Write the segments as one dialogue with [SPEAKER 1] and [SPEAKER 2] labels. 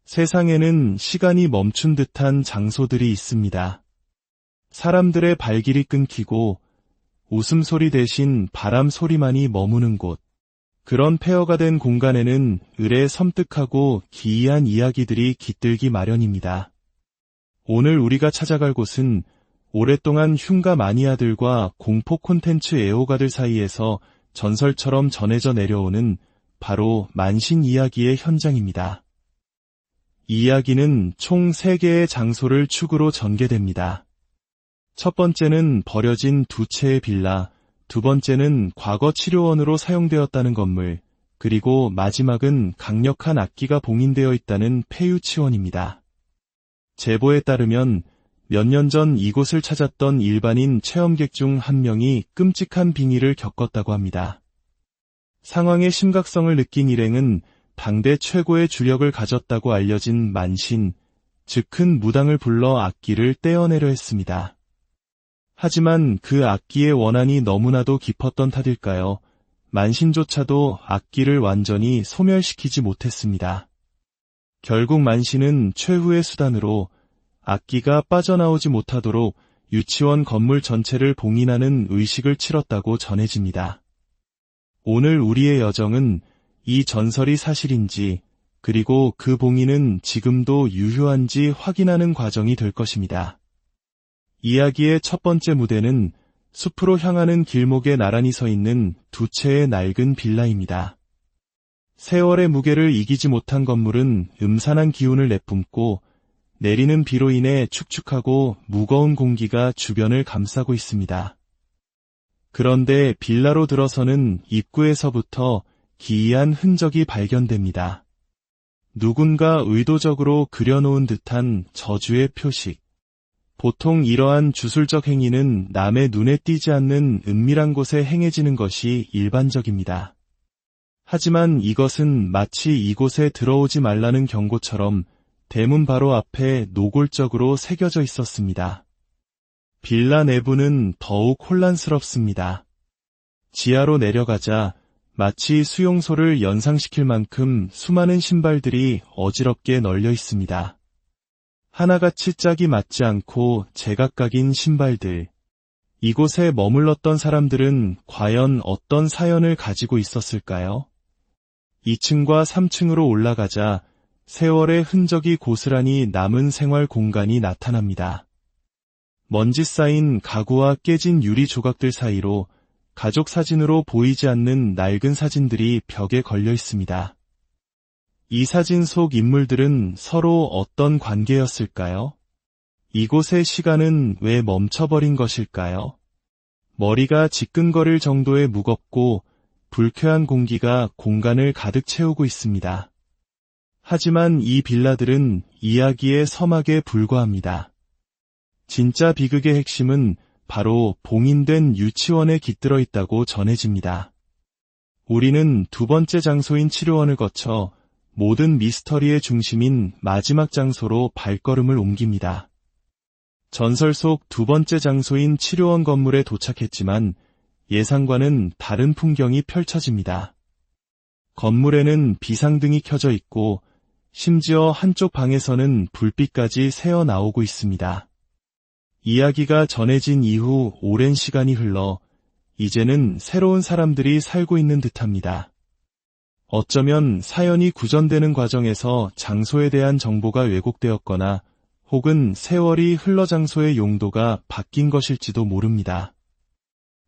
[SPEAKER 1] 세상에는 시간이 멈춘 듯한 장소들이 있습니다. 사람들의 발길이 끊기고 웃음소리 대신 바람 소리만이 머무는 곳. 그런 폐허가 된 공간에는 을의 섬뜩하고 기이한 이야기들이 깃들기 마련입니다. 오늘 우리가 찾아갈 곳은 오랫동안 흉가 마니아들과 공포 콘텐츠 애호가들 사이에서 전설처럼 전해져 내려오는 바로 만신 이야기의 현장입니다. 이 이야기는 총 3개의 장소를 축으로 전개됩니다. 첫 번째는 버려진 2채의 빌라, 두 번째는 과거 치료원으로 사용되었다는 건물, 그리고 마지막은 강력한 악기가 봉인되어 있다는 폐유치원입니다. 제보에 따르면 몇 년 전 이곳을 찾았던 일반인 체험객 중 한 명이 끔찍한 빙의를 겪었다고 합니다. 상황의 심각성을 느낀 일행은 당대 최고의 주력을 가졌다고 알려진 만신, 즉 큰 무당을 불러 악기를 떼어내려 했습니다. 하지만 그 악기의 원한이 너무나도 깊었던 탓일까요? 만신조차도 악기를 완전히 소멸시키지 못했습니다. 결국 만신은 최후의 수단으로 악기가 빠져나오지 못하도록 유치원 건물 전체를 봉인하는 의식을 치렀다고 전해집니다. 오늘 우리의 여정은 이 전설이 사실인지, 그리고 그 봉인은 지금도 유효한지 확인하는 과정이 될 것입니다. 이야기의 첫 번째 무대는 숲으로 향하는 길목에 나란히 서 있는 2채의 낡은 빌라입니다. 세월의 무게를 이기지 못한 건물은 음산한 기운을 내뿜고 내리는 비로 인해 축축하고 무거운 공기가 주변을 감싸고 있습니다. 그런데 빌라로 들어서는 입구에서부터 기이한 흔적이 발견됩니다. 누군가 의도적으로 그려놓은 듯한 저주의 표식. 보통 이러한 주술적 행위는 남의 눈에 띄지 않는 은밀한 곳에 행해지는 것이 일반적입니다. 하지만 이것은 마치 이곳에 들어오지 말라는 경고처럼 대문 바로 앞에 노골적으로 새겨져 있었습니다. 빌라 내부는 더욱 혼란스럽습니다. 지하로 내려가자 마치 수용소를 연상시킬 만큼 수많은 신발들이 어지럽게 널려 있습니다. 하나같이 짝이 맞지 않고 제각각인 신발들. 이곳에 머물렀던 사람들은 과연 어떤 사연을 가지고 있었을까요? 2층과 3층으로 올라가자 세월의 흔적이 고스란히 남은 생활 공간이 나타납니다. 먼지 쌓인 가구와 깨진 유리 조각들 사이로 가족 사진으로 보이지 않는 낡은 사진들이 벽에 걸려 있습니다. 이 사진 속 인물들은 서로 어떤 관계였을까요? 이곳의 시간은 왜 멈춰버린 것일까요? 머리가 지끈거릴 정도의 무겁고 불쾌한 공기가 공간을 가득 채우고 있습니다. 하지만 이 빌라들은 이야기의 서막에 불과합니다. 진짜 비극의 핵심은 바로 봉인된 유치원에 깃들어 있다고 전해집니다. 우리는 두 번째 장소인 치료원을 거쳐 모든 미스터리의 중심인 마지막 장소로 발걸음을 옮깁니다. 전설 속 두 번째 장소인 치료원 건물에 도착했지만 예상과는 다른 풍경이 펼쳐집니다. 건물에는 비상등이 켜져 있고 심지어 한쪽 방에서는 불빛까지 새어 나오고 있습니다. 이야기가 전해진 이후 오랜 시간이 흘러 이제는 새로운 사람들이 살고 있는 듯합니다. 어쩌면 사연이 구전되는 과정에서 장소에 대한 정보가 왜곡되었거나 혹은 세월이 흘러 장소의 용도가 바뀐 것일지도 모릅니다.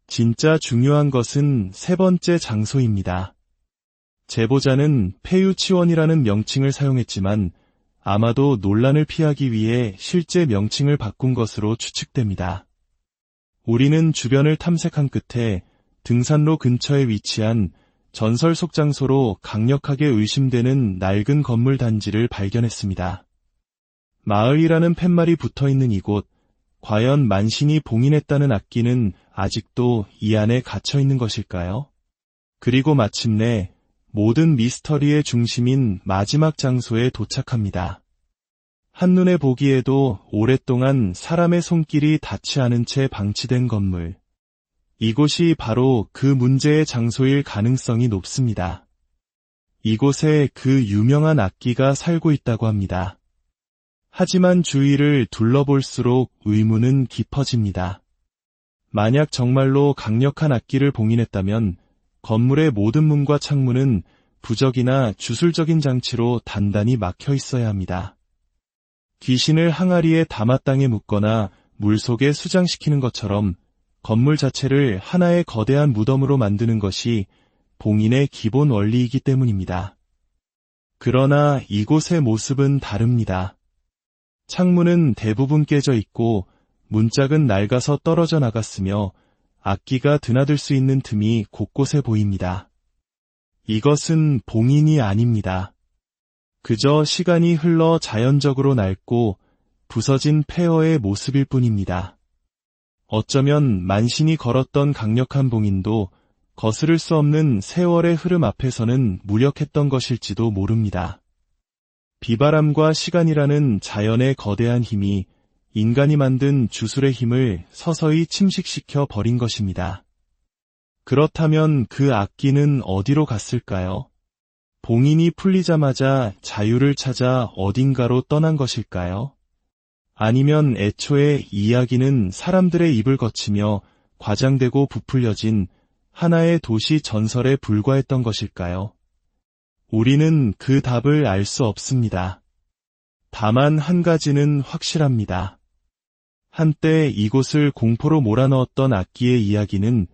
[SPEAKER 1] 진짜 중요한 것은 세 번째 장소입니다. 제보자는 폐유치원이라는 명칭을 사용했지만 아마도 논란을 피하기 위해 실제 명칭을 바꾼 것으로 추측됩니다. 우리는 주변을 탐색한 끝에 등산로 근처에 위치한 전설 속 장소로 강력하게 의심되는 낡은 건물 단지를 발견했습니다. 마을이라는 팻말이 붙어있는 이곳, 과연 만신이 봉인했다는 악기는 아직도 이 안에 갇혀있는 것일까요? 그리고 마침내 모든 미스터리의 중심인 마지막 장소에 도착합니다. 한눈에 보기에도 오랫동안 사람의 손길이 닿지 않은 채 방치된 건물. 이곳이 바로 그 문제의 장소일 가능성이 높습니다. 이곳에 그 유명한 악기가 살고 있다고 합니다. 하지만 주위를 둘러볼수록 의문은 깊어집니다. 만약 정말로 강력한 악기를 봉인했다면 건물의 모든 문과 창문은 부적이나 주술적인 장치로 단단히 막혀 있어야 합니다. 귀신을 항아리에 담아 땅에 묻거나 물속에 수장시키는 것처럼 건물 자체를 하나의 거대한 무덤으로 만드는 것이 봉인의 기본 원리이기 때문입니다. 그러나 이곳의 모습은 다릅니다. 창문은 대부분 깨져 있고 문짝은 낡아서 떨어져 나갔으며 악기가 드나들 수 있는 틈이 곳곳에 보입니다. 이것은 봉인이 아닙니다. 그저 시간이 흘러 자연적으로 낡고 부서진 폐허의 모습일 뿐입니다. 어쩌면 만신이 걸었던 강력한 봉인도 거스를 수 없는 세월의 흐름 앞에서는 무력했던 것일지도 모릅니다. 비바람과 시간이라는 자연의 거대한 힘이 인간이 만든 주술의 힘을 서서히 침식시켜 버린 것입니다. 그렇다면 그 악기는 어디로 갔을까요? 봉인이 풀리자마자 자유를 찾아 어딘가로 떠난 것일까요? 아니면 애초에 이야기는 사람들의 입을 거치며 과장되고 부풀려진 하나의 도시 전설에 불과했던 것일까요? 우리는 그 답을 알 수 없습니다. 다만 한 가지는 확실합니다. 한때 이곳을 공포로 몰아넣었던 악기의 이야기는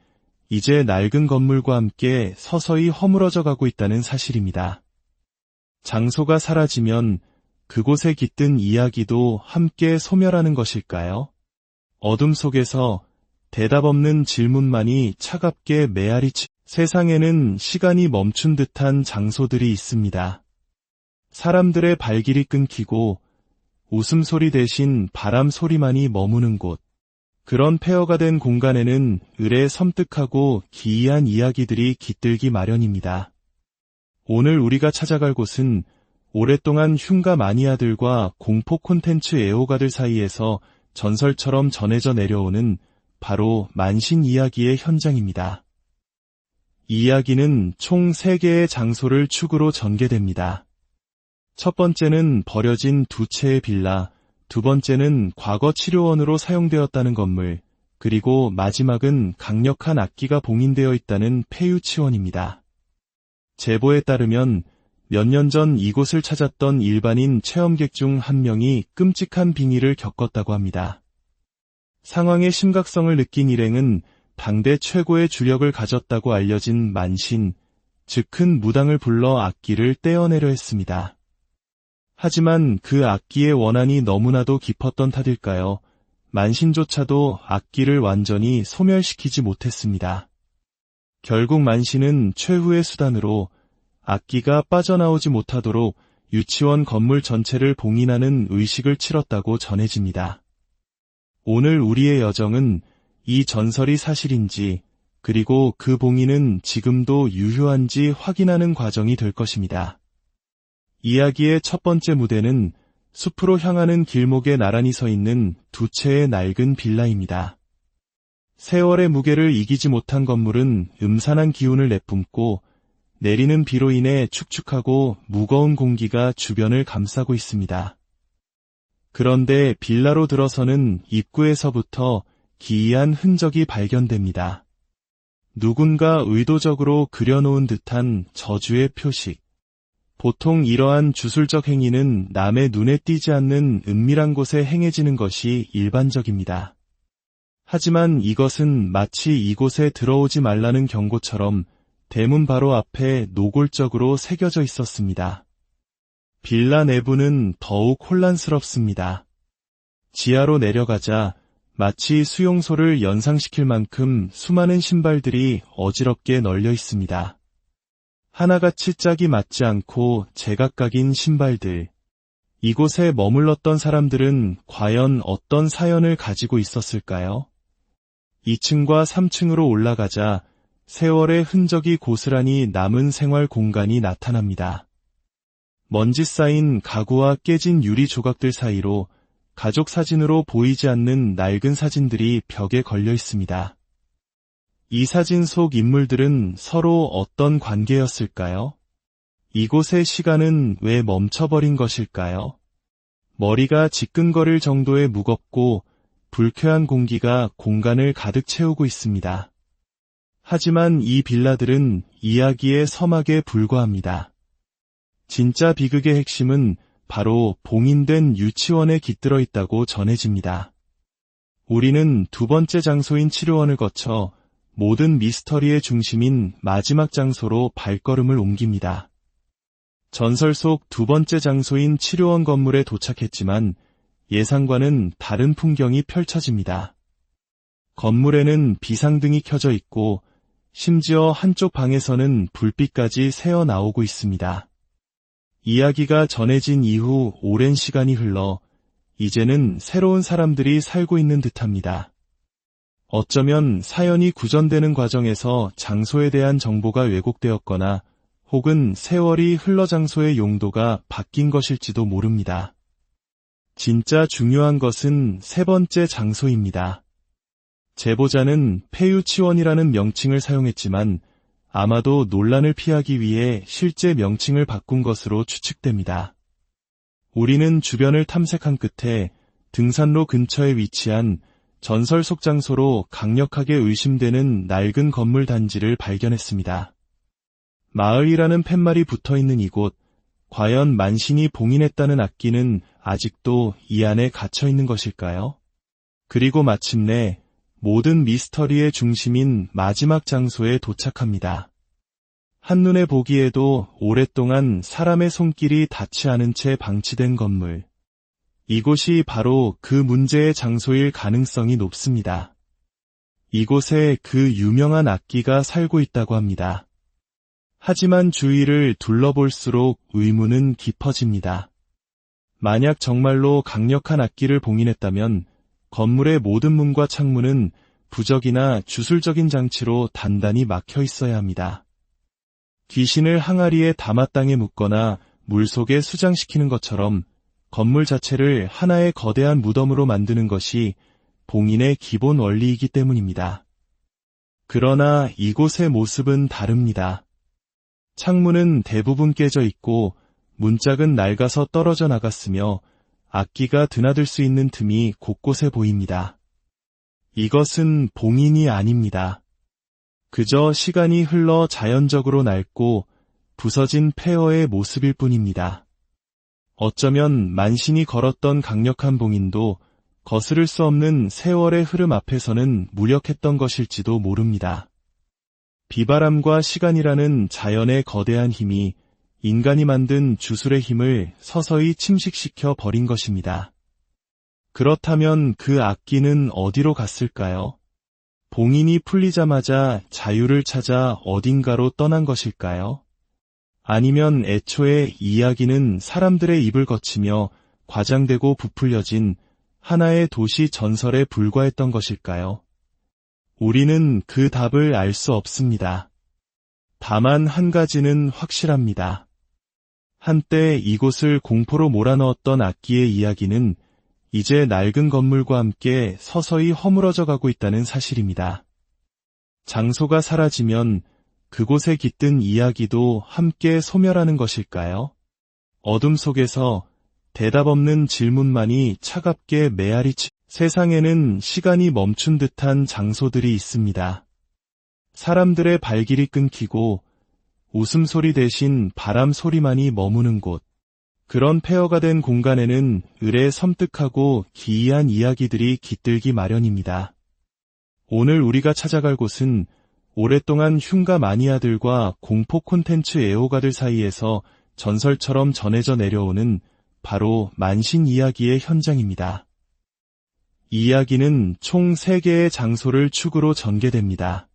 [SPEAKER 1] 이제 낡은 건물과 함께 서서히 허물어져 가고 있다는 사실입니다. 장소가 사라지면 그곳에 깃든 이야기도 함께 소멸하는 것일까요? 어둠 속에서 대답 없는 질문만이 차갑게 메아리치. 세상에는 시간이 멈춘 듯한 장소들이 있습니다. 사람들의 발길이 끊기고 웃음소리 대신 바람 소리만이 머무는 곳. 그런 폐허가 된 공간에는 을의 섬뜩하고 기이한 이야기들이 깃들기 마련입니다. 오늘 우리가 찾아갈 곳은 오랫동안 흉가 마니아들과 공포 콘텐츠 애호가들 사이에서 전설처럼 전해져 내려오는 바로 만신 이야기의 현장입니다. 이 이야기는 총 3개의 장소를 축으로 전개됩니다. 첫 번째는 버려진 2채의 빌라, 두 번째는 과거 치료원으로 사용되었다는 건물, 그리고 마지막은 강력한 악기가 봉인되어 있다는 폐유치원입니다. 제보에 따르면 몇 년 전 이곳을 찾았던 일반인 체험객 중 한 명이 끔찍한 빙의를 겪었다고 합니다. 상황의 심각성을 느낀 일행은 당대 최고의 주력을 가졌다고 알려진 만신, 즉 큰 무당을 불러 악기를 떼어내려 했습니다. 하지만 그 악기의 원한이 너무나도 깊었던 탓일까요? 만신조차도 악기를 완전히 소멸시키지 못했습니다. 결국 만신은 최후의 수단으로 악기가 빠져나오지 못하도록 유치원 건물 전체를 봉인하는 의식을 치렀다고 전해집니다. 오늘 우리의 여정은 이 전설이 사실인지, 그리고 그 봉인은 지금도 유효한지 확인하는 과정이 될 것입니다. 이야기의 첫 번째 무대는 숲으로 향하는 길목에 나란히 서 있는 2채의 낡은 빌라입니다. 세월의 무게를 이기지 못한 건물은 음산한 기운을 내뿜고 내리는 비로 인해 축축하고 무거운 공기가 주변을 감싸고 있습니다. 그런데 빌라로 들어서는 입구에서부터 기이한 흔적이 발견됩니다. 누군가 의도적으로 그려놓은 듯한 저주의 표식. 보통 이러한 주술적 행위는 남의 눈에 띄지 않는 은밀한 곳에 행해지는 것이 일반적입니다. 하지만 이것은 마치 이곳에 들어오지 말라는 경고처럼 대문 바로 앞에 노골적으로 새겨져 있었습니다. 빌라 내부는 더욱 혼란스럽습니다. 지하로 내려가자 마치 수용소를 연상시킬 만큼 수많은 신발들이 어지럽게 널려 있습니다. 하나같이 짝이 맞지 않고 제각각인 신발들. 이곳에 머물렀던 사람들은 과연 어떤 사연을 가지고 있었을까요? 2층과 3층으로 올라가자 세월의 흔적이 고스란히 남은 생활 공간이 나타납니다. 먼지 쌓인 가구와 깨진 유리 조각들 사이로 가족 사진으로 보이지 않는 낡은 사진들이 벽에 걸려 있습니다. 이 사진 속 인물들은 서로 어떤 관계였을까요? 이곳의 시간은 왜 멈춰버린 것일까요? 머리가 지끈거릴 정도의 무겁고 불쾌한 공기가 공간을 가득 채우고 있습니다. 하지만 이 빌라들은 이야기의 서막에 불과합니다. 진짜 비극의 핵심은 바로 봉인된 유치원에 깃들어 있다고 전해집니다. 우리는 두 번째 장소인 치료원을 거쳐 모든 미스터리의 중심인 마지막 장소로 발걸음을 옮깁니다. 전설 속 두 번째 장소인 치료원 건물에 도착했지만 예상과는 다른 풍경이 펼쳐집니다. 건물에는 비상등이 켜져 있고 심지어 한쪽 방에서는 불빛까지 새어 나오고 있습니다. 이야기가 전해진 이후 오랜 시간이 흘러 이제는 새로운 사람들이 살고 있는 듯합니다. 어쩌면 사연이 구전되는 과정에서 장소에 대한 정보가 왜곡되었거나 혹은 세월이 흘러 장소의 용도가 바뀐 것일지도 모릅니다. 진짜 중요한 것은 세 번째 장소입니다. 제보자는 폐유치원이라는 명칭을 사용했지만 아마도 논란을 피하기 위해 실제 명칭을 바꾼 것으로 추측됩니다. 우리는 주변을 탐색한 끝에 등산로 근처에 위치한 전설 속 장소로 강력하게 의심되는 낡은 건물 단지를 발견했습니다. 마을이라는 팻말이 붙어있는 이곳, 과연 만신이 봉인했다는 악기는 아직도 이 안에 갇혀있는 것일까요? 그리고 마침내 모든 미스터리의 중심인 마지막 장소에 도착합니다. 한눈에 보기에도 오랫동안 사람의 손길이 닿지 않은 채 방치된 건물. 이곳이 바로 그 문제의 장소일 가능성이 높습니다. 이곳에 그 유명한 악기가 살고 있다고 합니다. 하지만 주위를 둘러볼수록 의문은 깊어집니다. 만약 정말로 강력한 악기를 봉인했다면 건물의 모든 문과 창문은 부적이나 주술적인 장치로 단단히 막혀 있어야 합니다. 귀신을 항아리에 담아 땅에 묻거나 물속에 수장시키는 것처럼 건물 자체를 하나의 거대한 무덤으로 만드는 것이 봉인의 기본 원리이기 때문입니다. 그러나 이곳의 모습은 다릅니다. 창문은 대부분 깨져 있고 문짝은 낡아서 떨어져 나갔으며 악기가 드나들 수 있는 틈이 곳곳에 보입니다. 이것은 봉인이 아닙니다. 그저 시간이 흘러 자연적으로 낡고 부서진 폐허의 모습일 뿐입니다. 어쩌면 만신이 걸었던 강력한 봉인도 거스를 수 없는 세월의 흐름 앞에서는 무력했던 것일지도 모릅니다. 비바람과 시간이라는 자연의 거대한 힘이 인간이 만든 주술의 힘을 서서히 침식시켜 버린 것입니다. 그렇다면 그 악기는 어디로 갔을까요? 봉인이 풀리자마자 자유를 찾아 어딘가로 떠난 것일까요? 아니면 애초에 이야기는 사람들의 입을 거치며 과장되고 부풀려진 하나의 도시 전설에 불과했던 것일까요? 우리는 그 답을 알 수 없습니다. 다만 한 가지는 확실합니다. 한때 이곳을 공포로 몰아넣었던 악기의 이야기는 이제 낡은 건물과 함께 서서히 허물어져 가고 있다는 사실입니다. 장소가 사라지면 그곳에 깃든 이야기도 함께 소멸하는 것일까요? 어둠 속에서 대답 없는 질문만이 차갑게 메아리치. 세상에는 시간이 멈춘 듯한 장소들이 있습니다. 사람들의 발길이 끊기고 웃음소리 대신 바람 소리만이 머무는 곳. 그런 폐허가 된 공간에는 을의 섬뜩하고 기이한 이야기들이 깃들기 마련입니다. 오늘 우리가 찾아갈 곳은 오랫동안 흉가 마니아들과 공포 콘텐츠 애호가들 사이에서 전설처럼 전해져 내려오는 바로 만신 이야기의 현장입니다. 이 이야기는 총 3개의 장소를 축으로 전개됩니다.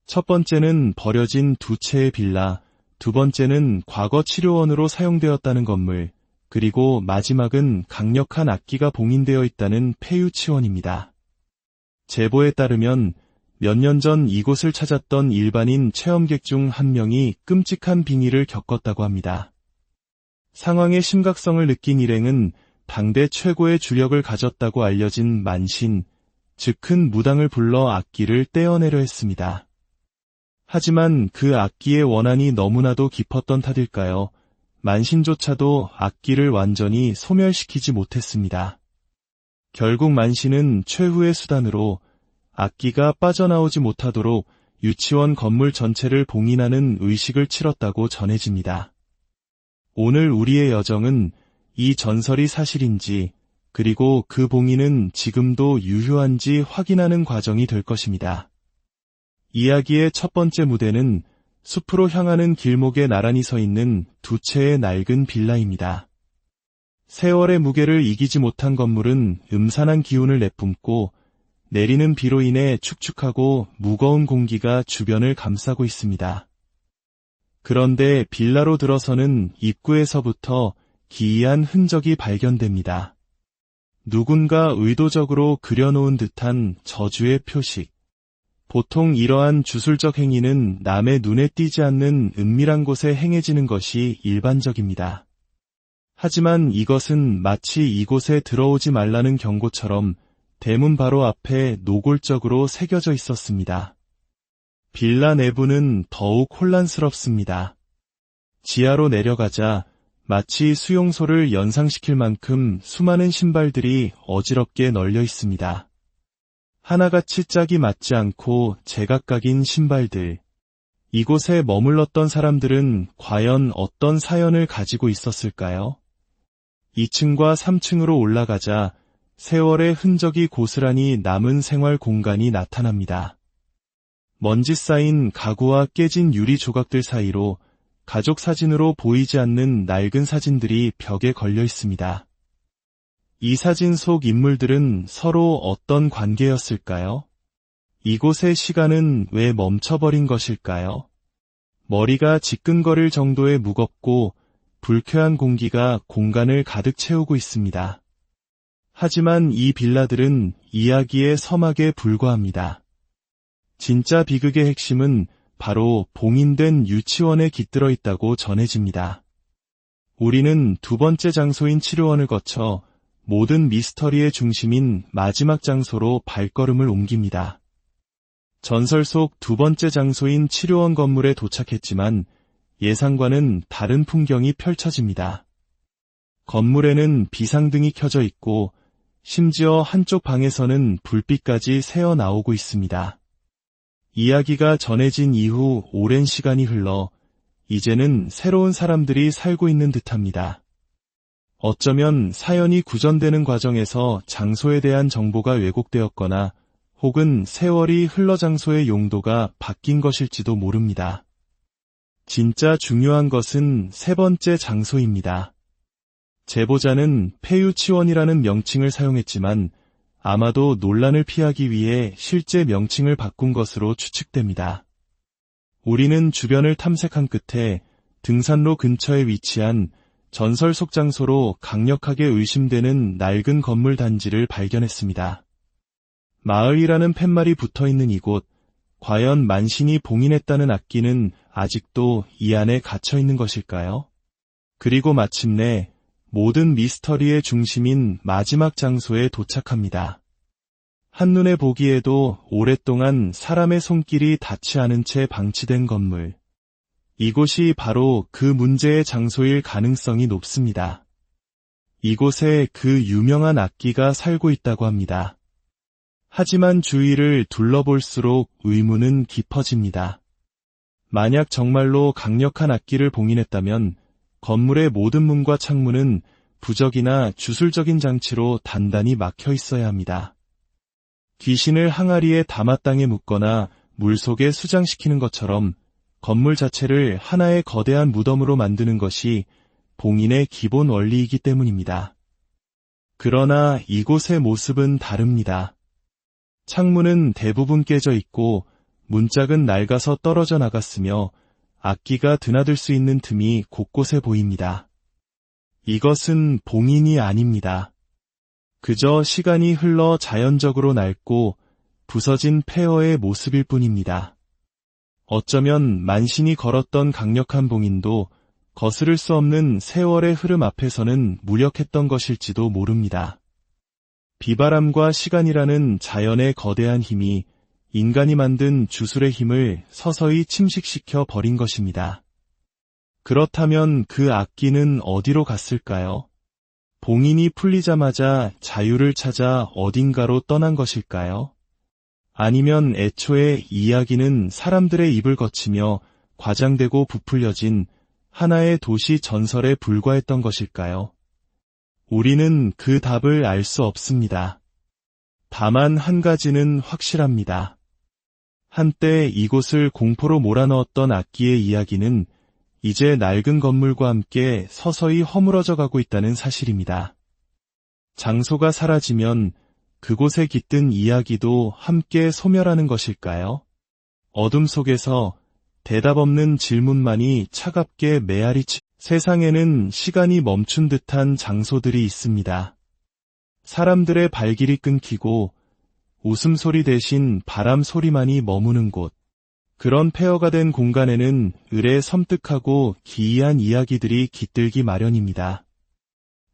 [SPEAKER 1] 첫 번째는 버려진 두 채의 빌라, 두 번째는 과거 치료원으로 사용되었다는 건물, 그리고 마지막은 강력한 악기가 봉인되어 있다는 폐유치원입니다. 제보에 따르면 몇 년 전 이곳을 찾았던 일반인 체험객 중 한 명이 끔찍한 빙의를 겪었다고 합니다. 상황의 심각성을 느낀 일행은 당대 최고의 주력을 가졌다고 알려진 만신, 즉 큰 무당을 불러 악기를 떼어내려 했습니다. 하지만 그 악기의 원한이 너무나도 깊었던 탓일까요? 만신조차도 악기를 완전히 소멸시키지 못했습니다. 결국 만신은 최후의 수단으로 악기가 빠져나오지 못하도록 유치원 건물 전체를 봉인하는 의식을 치렀다고 전해집니다. 오늘 우리의 여정은 이 전설이 사실인지, 그리고 그 봉인은 지금도 유효한지 확인하는 과정이 될 것입니다. 이야기의 첫 번째 무대는 숲으로 향하는 길목에 나란히 서 있는 두 채의 낡은 빌라입니다. 세월의 무게를 이기지 못한 건물은 음산한 기운을 내뿜고 내리는 비로 인해 축축하고 무거운 공기가 주변을 감싸고 있습니다. 그런데 빌라로 들어서는 입구에서부터 기이한 흔적이 발견됩니다. 누군가 의도적으로 그려놓은 듯한 저주의 표식. 보통 이러한 주술적 행위는 남의 눈에 띄지 않는 은밀한 곳에 행해지는 것이 일반적입니다. 하지만 이것은 마치 이곳에 들어오지 말라는 경고처럼 대문 바로 앞에 노골적으로 새겨져 있었습니다. 빌라 내부는 더욱 혼란스럽습니다. 지하로 내려가자 마치 수용소를 연상시킬 만큼 수많은 신발들이 어지럽게 널려 있습니다. 하나같이 짝이 맞지 않고 제각각인 신발들. 이곳에 머물렀던 사람들은 과연 어떤 사연을 가지고 있었을까요? 2층과 3층으로 올라가자 세월의 흔적이 고스란히 남은 생활 공간이 나타납니다. 먼지 쌓인 가구와 깨진 유리 조각들 사이로 가족 사진으로 보이지 않는 낡은 사진들이 벽에 걸려 있습니다. 이 사진 속 인물들은 서로 어떤 관계였을까요? 이곳의 시간은 왜 멈춰버린 것일까요? 머리가 지끈거릴 정도의 무겁고 불쾌한 공기가 공간을 가득 채우고 있습니다. 하지만 이 빌라들은 이야기의 서막에 불과합니다. 진짜 비극의 핵심은 바로 봉인된 유치원에 깃들어 있다고 전해집니다. 우리는 두 번째 장소인 치료원을 거쳐 모든 미스터리의 중심인 마지막 장소로 발걸음을 옮깁니다. 전설 속 두 번째 장소인 치료원 건물에 도착했지만 예상과는 다른 풍경이 펼쳐집니다. 건물에는 비상등이 켜져 있고 심지어 한쪽 방에서는 불빛까지 새어 나오고 있습니다. 이야기가 전해진 이후 오랜 시간이 흘러 이제는 새로운 사람들이 살고 있는 듯합니다. 어쩌면 사연이 구전되는 과정에서 장소에 대한 정보가 왜곡되었거나 혹은 세월이 흘러 장소의 용도가 바뀐 것일지도 모릅니다. 진짜 중요한 것은 세 번째 장소입니다. 제보자는 폐유치원이라는 명칭을 사용했지만 아마도 논란을 피하기 위해 실제 명칭을 바꾼 것으로 추측됩니다. 우리는 주변을 탐색한 끝에 등산로 근처에 위치한 전설 속 장소로 강력하게 의심되는 낡은 건물 단지를 발견했습니다. 마을이라는 팻말이 붙어있는 이곳, 과연 만신이 봉인했다는 악기는 아직도 이 안에 갇혀있는 것일까요? 그리고 마침내 모든 미스터리의 중심인 마지막 장소에 도착합니다. 한눈에 보기에도 오랫동안 사람의 손길이 닿지 않은 채 방치된 건물. 이곳이 바로 그 문제의 장소일 가능성이 높습니다. 이곳에 그 유명한 악기가 살고 있다고 합니다. 하지만 주위를 둘러볼수록 의문은 깊어집니다. 만약 정말로 강력한 악기를 봉인했다면 건물의 모든 문과 창문은 부적이나 주술적인 장치로 단단히 막혀 있어야 합니다. 귀신을 항아리에 담아 땅에 묻거나 물속에 수장시키는 것처럼 건물 자체를 하나의 거대한 무덤으로 만드는 것이 봉인의 기본 원리이기 때문입니다. 그러나 이곳의 모습은 다릅니다. 창문은 대부분 깨져 있고 문짝은 낡아서 떨어져 나갔으며 악기가 드나들 수 있는 틈이 곳곳에 보입니다. 이것은 봉인이 아닙니다. 그저 시간이 흘러 자연적으로 낡고 부서진 폐허의 모습일 뿐입니다. 어쩌면 만신이 걸었던 강력한 봉인도 거스를 수 없는 세월의 흐름 앞에서는 무력했던 것일지도 모릅니다. 비바람과 시간이라는 자연의 거대한 힘이 인간이 만든 주술의 힘을 서서히 침식시켜 버린 것입니다. 그렇다면 그 악기는 어디로 갔을까요? 봉인이 풀리자마자 자유를 찾아 어딘가로 떠난 것일까요? 아니면 애초에 이야기는 사람들의 입을 거치며 과장되고 부풀려진 하나의 도시 전설에 불과했던 것일까요? 우리는 그 답을 알 수 없습니다. 다만 한 가지는 확실합니다. 한때 이곳을 공포로 몰아넣었던 악기의 이야기는 이제 낡은 건물과 함께 서서히 허물어져 가고 있다는 사실입니다. 장소가 사라지면 그곳에 깃든 이야기도 함께 소멸하는 것일까요? 어둠 속에서 대답 없는 질문만이 차갑게 메아리치. 세상에는 시간이 멈춘 듯한 장소들이 있습니다. 사람들의 발길이 끊기고 웃음소리 대신 바람 소리만이 머무는 곳. 그런 폐허가 된 공간에는 을의 섬뜩하고 기이한 이야기들이 깃들기 마련입니다.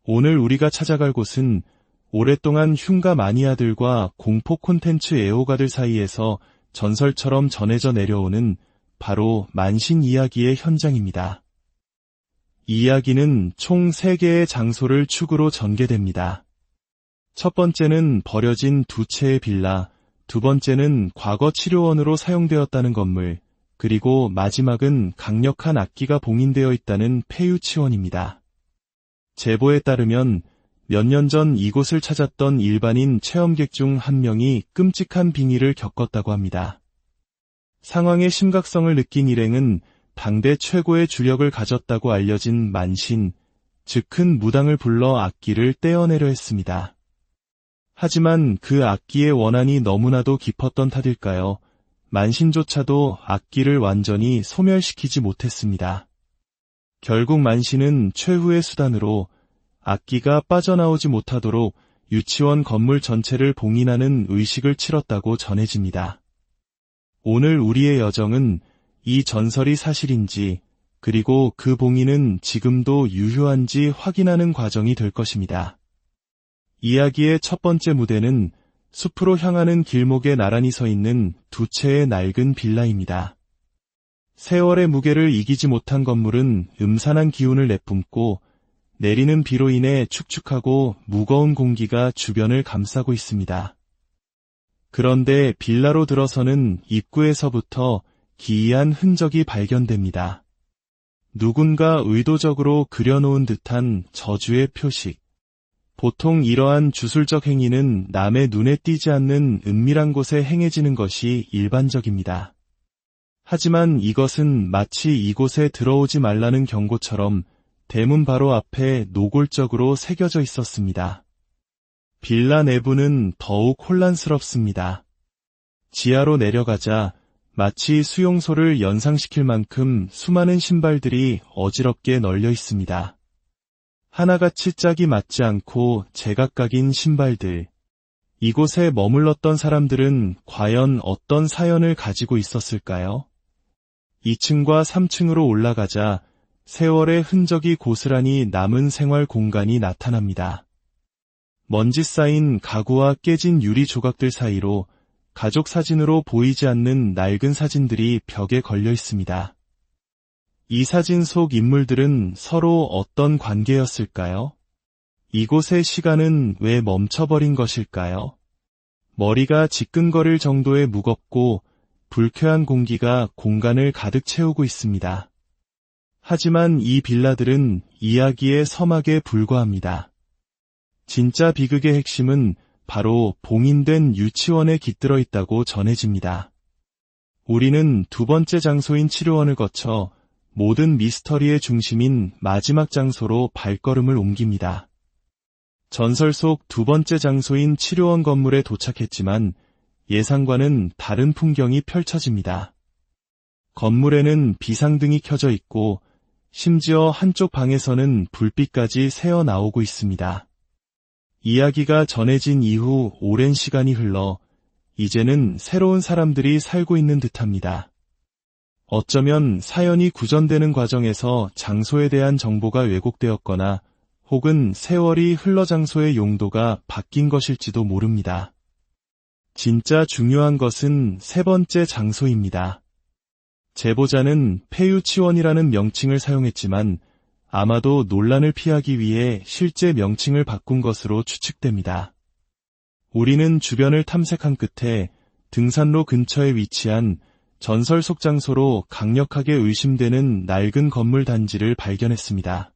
[SPEAKER 1] 오늘 우리가 찾아갈 곳은 오랫동안 흉가 마니아들과 공포 콘텐츠 애호가들 사이에서 전설처럼 전해져 내려오는 바로 만신 이야기의 현장입니다. 이 이야기는 총 3개의 장소를 축으로 전개됩니다. 첫 번째는 버려진 2채의 빌라, 두 번째는 과거 치료원으로 사용되었다는 건물, 그리고 마지막은 강력한 악기가 봉인되어 있다는 폐유치원입니다. 제보에 따르면 몇 년 전 이곳을 찾았던 일반인 체험객 중 한 명이 끔찍한 빙의를 겪었다고 합니다. 상황의 심각성을 느낀 일행은 당대 최고의 주력을 가졌다고 알려진 만신, 즉 큰 무당을 불러 악기를 떼어내려 했습니다. 하지만 그 악기의 원한이 너무나도 깊었던 탓일까요? 만신조차도 악기를 완전히 소멸시키지 못했습니다. 결국 만신은 최후의 수단으로 악기가 빠져나오지 못하도록 유치원 건물 전체를 봉인하는 의식을 치렀다고 전해집니다. 오늘 우리의 여정은 이 전설이 사실인지, 그리고 그 봉인은 지금도 유효한지 확인하는 과정이 될 것입니다. 이야기의 첫 번째 무대는 숲으로 향하는 길목에 나란히 서 있는 2채의 낡은 빌라입니다. 세월의 무게를 이기지 못한 건물은 음산한 기운을 내뿜고 내리는 비로 인해 축축하고 무거운 공기가 주변을 감싸고 있습니다. 그런데 빌라로 들어서는 입구에서부터 기이한 흔적이 발견됩니다. 누군가 의도적으로 그려놓은 듯한 저주의 표식. 보통 이러한 주술적 행위는 남의 눈에 띄지 않는 은밀한 곳에 행해지는 것이 일반적입니다. 하지만 이것은 마치 이곳에 들어오지 말라는 경고처럼 대문 바로 앞에 노골적으로 새겨져 있었습니다. 빌라 내부는 더욱 혼란스럽습니다. 지하로 내려가자 마치 수용소를 연상시킬 만큼 수많은 신발들이 어지럽게 널려 있습니다. 하나같이 짝이 맞지 않고 제각각인 신발들. 이곳에 머물렀던 사람들은 과연 어떤 사연을 가지고 있었을까요? 2층과 3층으로 올라가자 세월의 흔적이 고스란히 남은 생활 공간이 나타납니다. 먼지 쌓인 가구와 깨진 유리 조각들 사이로 가족 사진으로 보이지 않는 낡은 사진들이 벽에 걸려 있습니다. 이 사진 속 인물들은 서로 어떤 관계였을까요? 이곳의 시간은 왜 멈춰버린 것일까요? 머리가 지끈거릴 정도의 무겁고 불쾌한 공기가 공간을 가득 채우고 있습니다. 하지만 이 빌라들은 이야기의 서막에 불과합니다. 진짜 비극의 핵심은 바로 봉인된 유치원에 깃들어 있다고 전해집니다. 우리는 두 번째 장소인 치료원을 거쳐 모든 미스터리의 중심인 마지막 장소로 발걸음을 옮깁니다. 전설 속 두 번째 장소인 치료원 건물에 도착했지만 예상과는 다른 풍경이 펼쳐집니다. 건물에는 비상등이 켜져 있고 심지어 한쪽 방에서는 불빛까지 새어 나오고 있습니다. 이야기가 전해진 이후 오랜 시간이 흘러 이제는 새로운 사람들이 살고 있는 듯합니다. 어쩌면 사연이 구전되는 과정에서 장소에 대한 정보가 왜곡되었거나 혹은 세월이 흘러 장소의 용도가 바뀐 것일지도 모릅니다. 진짜 중요한 것은 세 번째 장소입니다. 제보자는 폐유치원이라는 명칭을 사용했지만 아마도 논란을 피하기 위해 실제 명칭을 바꾼 것으로 추측됩니다. 우리는 주변을 탐색한 끝에 등산로 근처에 위치한 전설 속 장소로 강력하게 의심되는 낡은 건물 단지를 발견했습니다.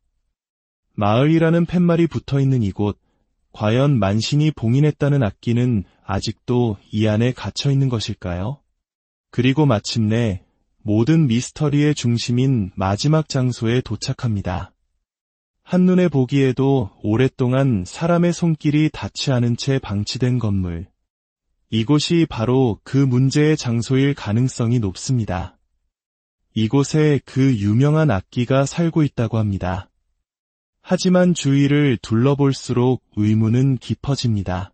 [SPEAKER 1] 마을이라는 팻말이 붙어있는 이곳, 과연 만신이 봉인했다는 악기는 아직도 이 안에 갇혀있는 것일까요? 그리고 마침내 모든 미스터리의 중심인 마지막 장소에 도착합니다. 한눈에 보기에도 오랫동안 사람의 손길이 닿지 않은 채 방치된 건물. 이곳이 바로 그 문제의 장소일 가능성이 높습니다. 이곳에 그 유명한 악기가 살고 있다고 합니다. 하지만 주위를 둘러볼수록 의문은 깊어집니다.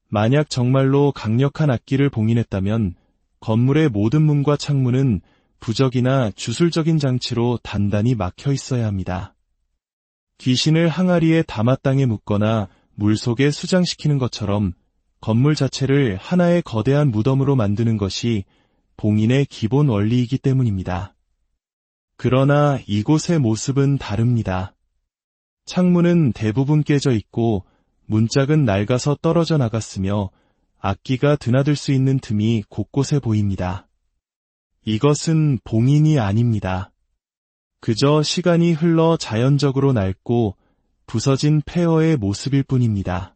[SPEAKER 1] 만약 정말로 강력한 악기를 봉인했다면 건물의 모든 문과 창문은 부적이나 주술적인 장치로 단단히 막혀 있어야 합니다. 귀신을 항아리에 담아 땅에 묻거나 물속에 수장시키는 것처럼 건물 자체를 하나의 거대한 무덤으로 만드는 것이 봉인의 기본 원리이기 때문입니다. 그러나 이곳의 모습은 다릅니다. 창문은 대부분 깨져 있고 문짝은 낡아서 떨어져 나갔으며 악기가 드나들 수 있는 틈이 곳곳에 보입니다. 이것은 봉인이 아닙니다. 그저 시간이 흘러 자연적으로 낡고 부서진 폐허의 모습일 뿐입니다.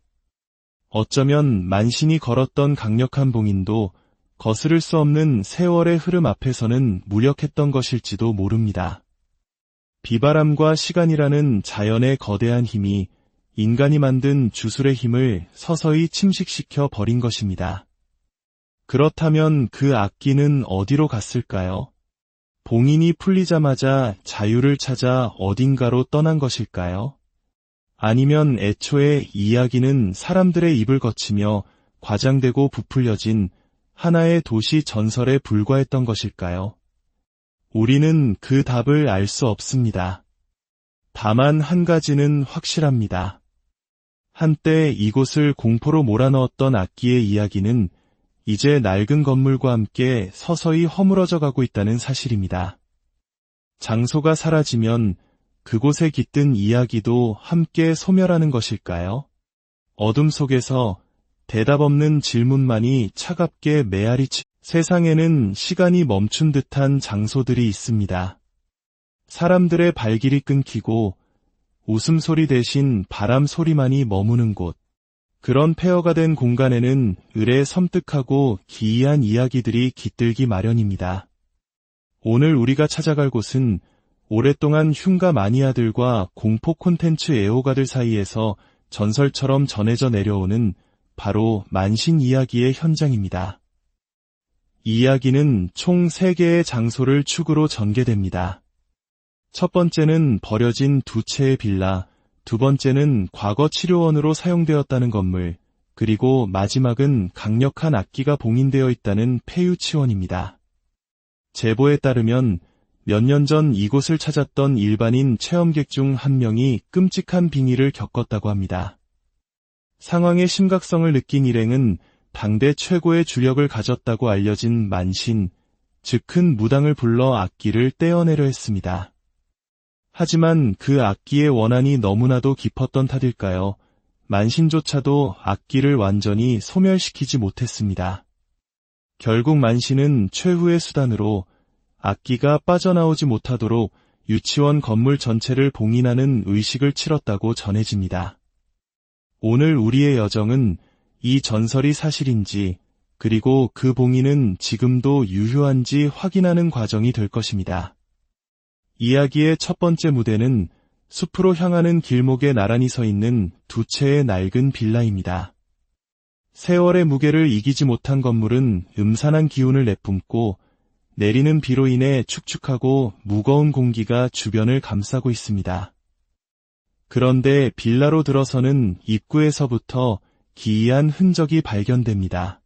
[SPEAKER 1] 어쩌면 만신이 걸었던 강력한 봉인도 거스를 수 없는 세월의 흐름 앞에서는 무력했던 것일지도 모릅니다. 비바람과 시간이라는 자연의 거대한 힘이 인간이 만든 주술의 힘을 서서히 침식시켜 버린 것입니다. 그렇다면 그 악기는 어디로 갔을까요? 봉인이 풀리자마자 자유를 찾아 어딘가로 떠난 것일까요? 아니면 애초에 이야기는 사람들의 입을 거치며 과장되고 부풀려진 하나의 도시 전설에 불과했던 것일까요? 우리는 그 답을 알 수 없습니다. 다만 한 가지는 확실합니다. 한때 이곳을 공포로 몰아넣었던 악기의 이야기는 이제 낡은 건물과 함께 서서히 허물어져 가고 있다는 사실입니다. 장소가 사라지면 그곳에 깃든 이야기도 함께 소멸하는 것일까요? 어둠 속에서 대답 없는 질문만이 차갑게 메아리치. 세상에는 시간이 멈춘 듯한 장소들이 있습니다. 사람들의 발길이 끊기고 웃음소리 대신 바람 소리만이 머무는 곳. 그런 폐허가 된 공간에는 을의 섬뜩하고 기이한 이야기들이 깃들기 마련입니다. 오늘 우리가 찾아갈 곳은 오랫동안 흉가 마니아들과 공포 콘텐츠 애호가들 사이에서 전설처럼 전해져 내려오는 바로 만신 이야기의 현장입니다. 이 이야기는 총 3개의 장소를 축으로 전개됩니다. 첫 번째는 버려진 2채의 빌라, 두 번째는 과거 치료원으로 사용되었다는 건물, 그리고 마지막은 강력한 악기가 봉인되어 있다는 폐유치원입니다. 제보에 따르면 몇 년 전 이곳을 찾았던 일반인 체험객 중 한 명이 끔찍한 빙의를 겪었다고 합니다. 상황의 심각성을 느낀 일행은 당대 최고의 주력을 가졌다고 알려진 만신, 즉 큰 무당을 불러 악기를 떼어내려 했습니다. 하지만 그 악기의 원한이 너무나도 깊었던 탓일까요? 만신조차도 악기를 완전히 소멸시키지 못했습니다. 결국 만신은 최후의 수단으로 악기가 빠져나오지 못하도록 유치원 건물 전체를 봉인하는 의식을 치렀다고 전해집니다. 오늘 우리의 여정은 이 전설이 사실인지, 그리고 그 봉인은 지금도 유효한지 확인하는 과정이 될 것입니다. 이야기의 첫 번째 무대는 숲으로 향하는 길목에 나란히 서 있는 2채의 낡은 빌라입니다. 세월의 무게를 이기지 못한 건물은 음산한 기운을 내뿜고 내리는 비로 인해 축축하고 무거운 공기가 주변을 감싸고 있습니다. 그런데 빌라로 들어서는 입구에서부터 기이한 흔적이 발견됩니다.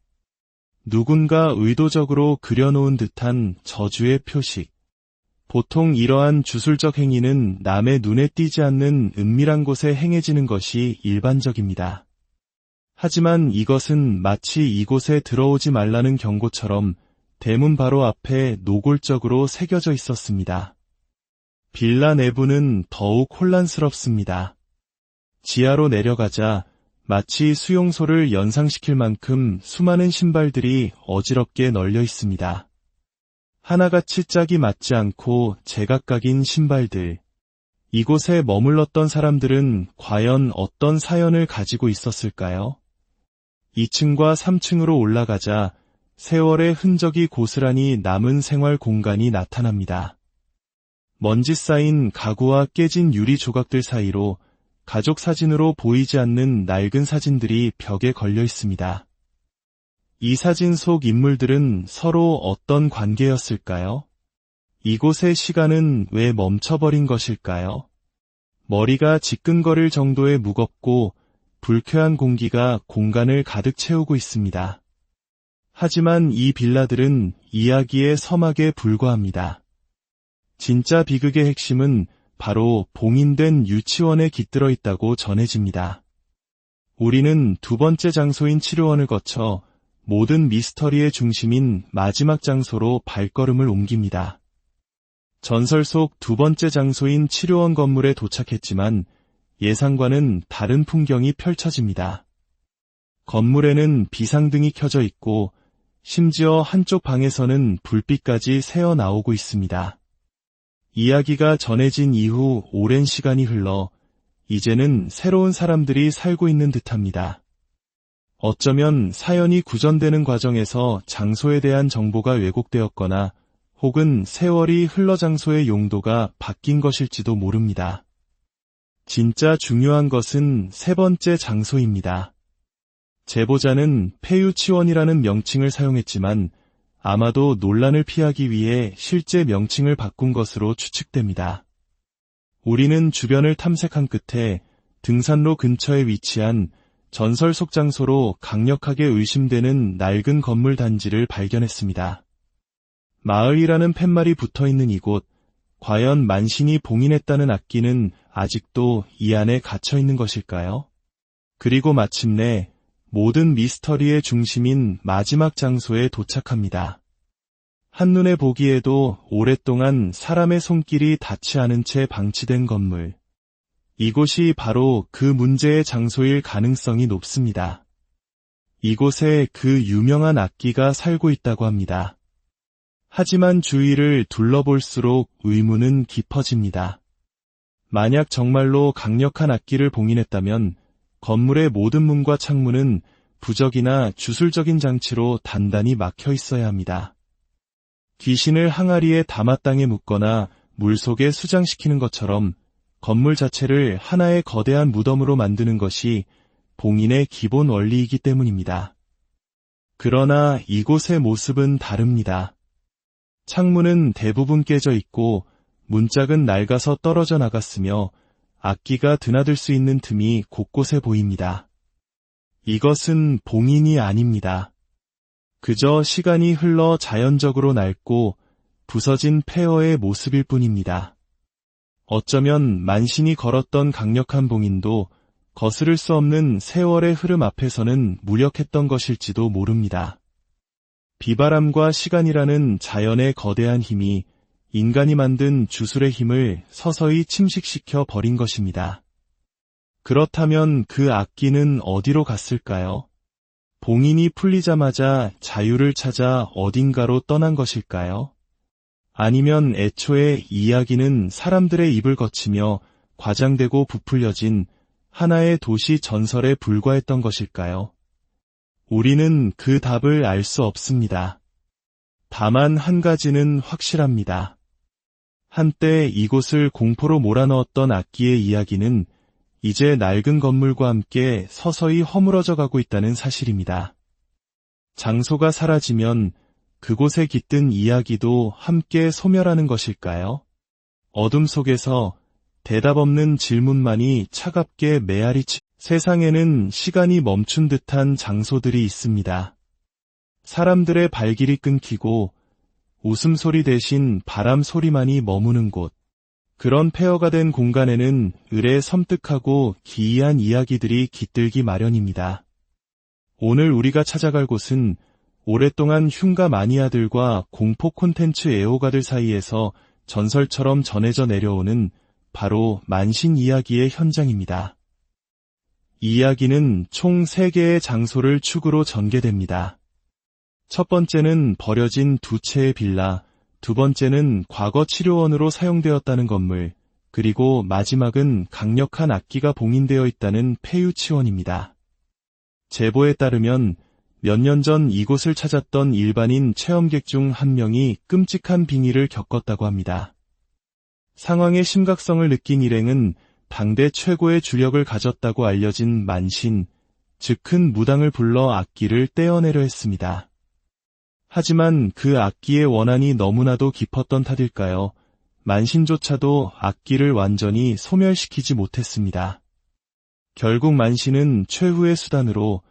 [SPEAKER 1] 누군가 의도적으로 그려놓은 듯한 저주의 표식. 보통 이러한 주술적 행위는 남의 눈에 띄지 않는 은밀한 곳에 행해지는 것이 일반적입니다. 하지만 이것은 마치 이곳에 들어오지 말라는 경고처럼 대문 바로 앞에 노골적으로 새겨져 있었습니다. 빌라 내부는 더욱 혼란스럽습니다. 지하로 내려가자 마치 수용소를 연상시킬 만큼 수많은 신발들이 어지럽게 널려 있습니다. 하나같이 짝이 맞지 않고 제각각인 신발들. 이곳에 머물렀던 사람들은 과연 어떤 사연을 가지고 있었을까요? 2층과 3층으로 올라가자 세월의 흔적이 고스란히 남은 생활 공간이 나타납니다. 먼지 쌓인 가구와 깨진 유리 조각들 사이로 가족 사진으로 보이지 않는 낡은 사진들이 벽에 걸려 있습니다. 이 사진 속 인물들은 서로 어떤 관계였을까요? 이곳의 시간은 왜 멈춰버린 것일까요? 머리가 지끈거릴 정도의 무겁고 불쾌한 공기가 공간을 가득 채우고 있습니다. 하지만 이 빌라들은 이야기의 서막에 불과합니다. 진짜 비극의 핵심은 바로 봉인된 유치원에 깃들어 있다고 전해집니다. 우리는 두 번째 장소인 치료원을 거쳐 모든 미스터리의 중심인 마지막 장소로 발걸음을 옮깁니다. 전설 속 두 번째 장소인 치료원 건물에 도착했지만 예상과는 다른 풍경이 펼쳐집니다. 건물에는 비상등이 켜져 있고 심지어 한쪽 방에서는 불빛까지 새어나오고 있습니다. 이야기가 전해진 이후 오랜 시간이 흘러 이제는 새로운 사람들이 살고 있는 듯합니다. 어쩌면 사연이 구전되는 과정에서 장소에 대한 정보가 왜곡되었거나 혹은 세월이 흘러 장소의 용도가 바뀐 것일지도 모릅니다. 진짜 중요한 것은 세 번째 장소입니다. 제보자는 폐유치원이라는 명칭을 사용했지만 아마도 논란을 피하기 위해 실제 명칭을 바꾼 것으로 추측됩니다. 우리는 주변을 탐색한 끝에 등산로 근처에 위치한 전설 속 장소로 강력하게 의심되는 낡은 건물 단지를 발견했습니다. 마을이라는 팻말이 붙어있는 이곳, 과연 만신이 봉인했다는 악기는 아직도 이 안에 갇혀있는 것일까요? 그리고 마침내 모든 미스터리의 중심인 마지막 장소에 도착합니다. 한눈에 보기에도 오랫동안 사람의 손길이 닿지 않은 채 방치된 건물. 이곳이 바로 그 문제의 장소일 가능성이 높습니다. 이곳에 그 유명한 악기가 살고 있다고 합니다. 하지만 주위를 둘러볼수록 의문은 깊어집니다. 만약 정말로 강력한 악기를 봉인했다면 건물의 모든 문과 창문은 부적이나 주술적인 장치로 단단히 막혀 있어야 합니다. 귀신을 항아리에 담아 땅에 묻거나 물속에 수장시키는 것처럼 건물 자체를 하나의 거대한 무덤으로 만드는 것이 봉인의 기본 원리이기 때문입니다. 그러나 이곳의 모습은 다릅니다. 창문은 대부분 깨져 있고 문짝은 낡아서 떨어져 나갔으며 악기가 드나들 수 있는 틈이 곳곳에 보입니다. 이것은 봉인이 아닙니다. 그저 시간이 흘러 자연적으로 낡고 부서진 폐허의 모습일 뿐입니다. 어쩌면 만신이 걸었던 강력한 봉인도 거스를 수 없는 세월의 흐름 앞에서는 무력했던 것일지도 모릅니다. 비바람과 시간이라는 자연의 거대한 힘이 인간이 만든 주술의 힘을 서서히 침식시켜 버린 것입니다. 그렇다면 그 악기는 어디로 갔을까요? 봉인이 풀리자마자 자유를 찾아 어딘가로 떠난 것일까요? 아니면 애초에 이야기는 사람들의 입을 거치며 과장되고 부풀려진 하나의 도시 전설에 불과했던 것일까요? 우리는 그 답을 알 수 없습니다. 다만 한 가지는 확실합니다. 한때 이곳을 공포로 몰아넣었던 악기의 이야기는 이제 낡은 건물과 함께 서서히 허물어져 가고 있다는 사실입니다. 장소가 사라지면 그곳에 깃든 이야기도 함께 소멸하는 것일까요? 어둠 속에서 대답 없는 질문만이 차갑게 메아리치. 세상에는 시간이 멈춘 듯한 장소들이 있습니다. 사람들의 발길이 끊기고 웃음소리 대신 바람 소리만이 머무는 곳. 그런 폐허가 된 공간에는 을의 섬뜩하고 기이한 이야기들이 깃들기 마련입니다. 오늘 우리가 찾아갈 곳은 오랫동안 흉가 마니아들과 공포 콘텐츠 애호가들 사이에서 전설처럼 전해져 내려오는 바로 만신 이야기의 현장입니다. 이 이야기는 총 3개의 장소를 축으로 전개됩니다. 첫 번째는 버려진 2채의 빌라, 두 번째는 과거 치료원으로 사용되었다는 건물, 그리고 마지막은 강력한 악기가 봉인되어 있다는 폐유치원입니다. 제보에 따르면 몇 년 전 이곳을 찾았던 일반인 체험객 중 한 명이 끔찍한 빙의를 겪었다고 합니다. 상황의 심각성을 느낀 일행은 당대 최고의 주력을 가졌다고 알려진 만신, 즉 큰 무당을 불러 악기를 떼어내려 했습니다. 하지만 그 악기의 원한이 너무나도 깊었던 탓일까요? 만신조차도 악기를 완전히 소멸시키지 못했습니다. 결국 만신은 최후의 수단으로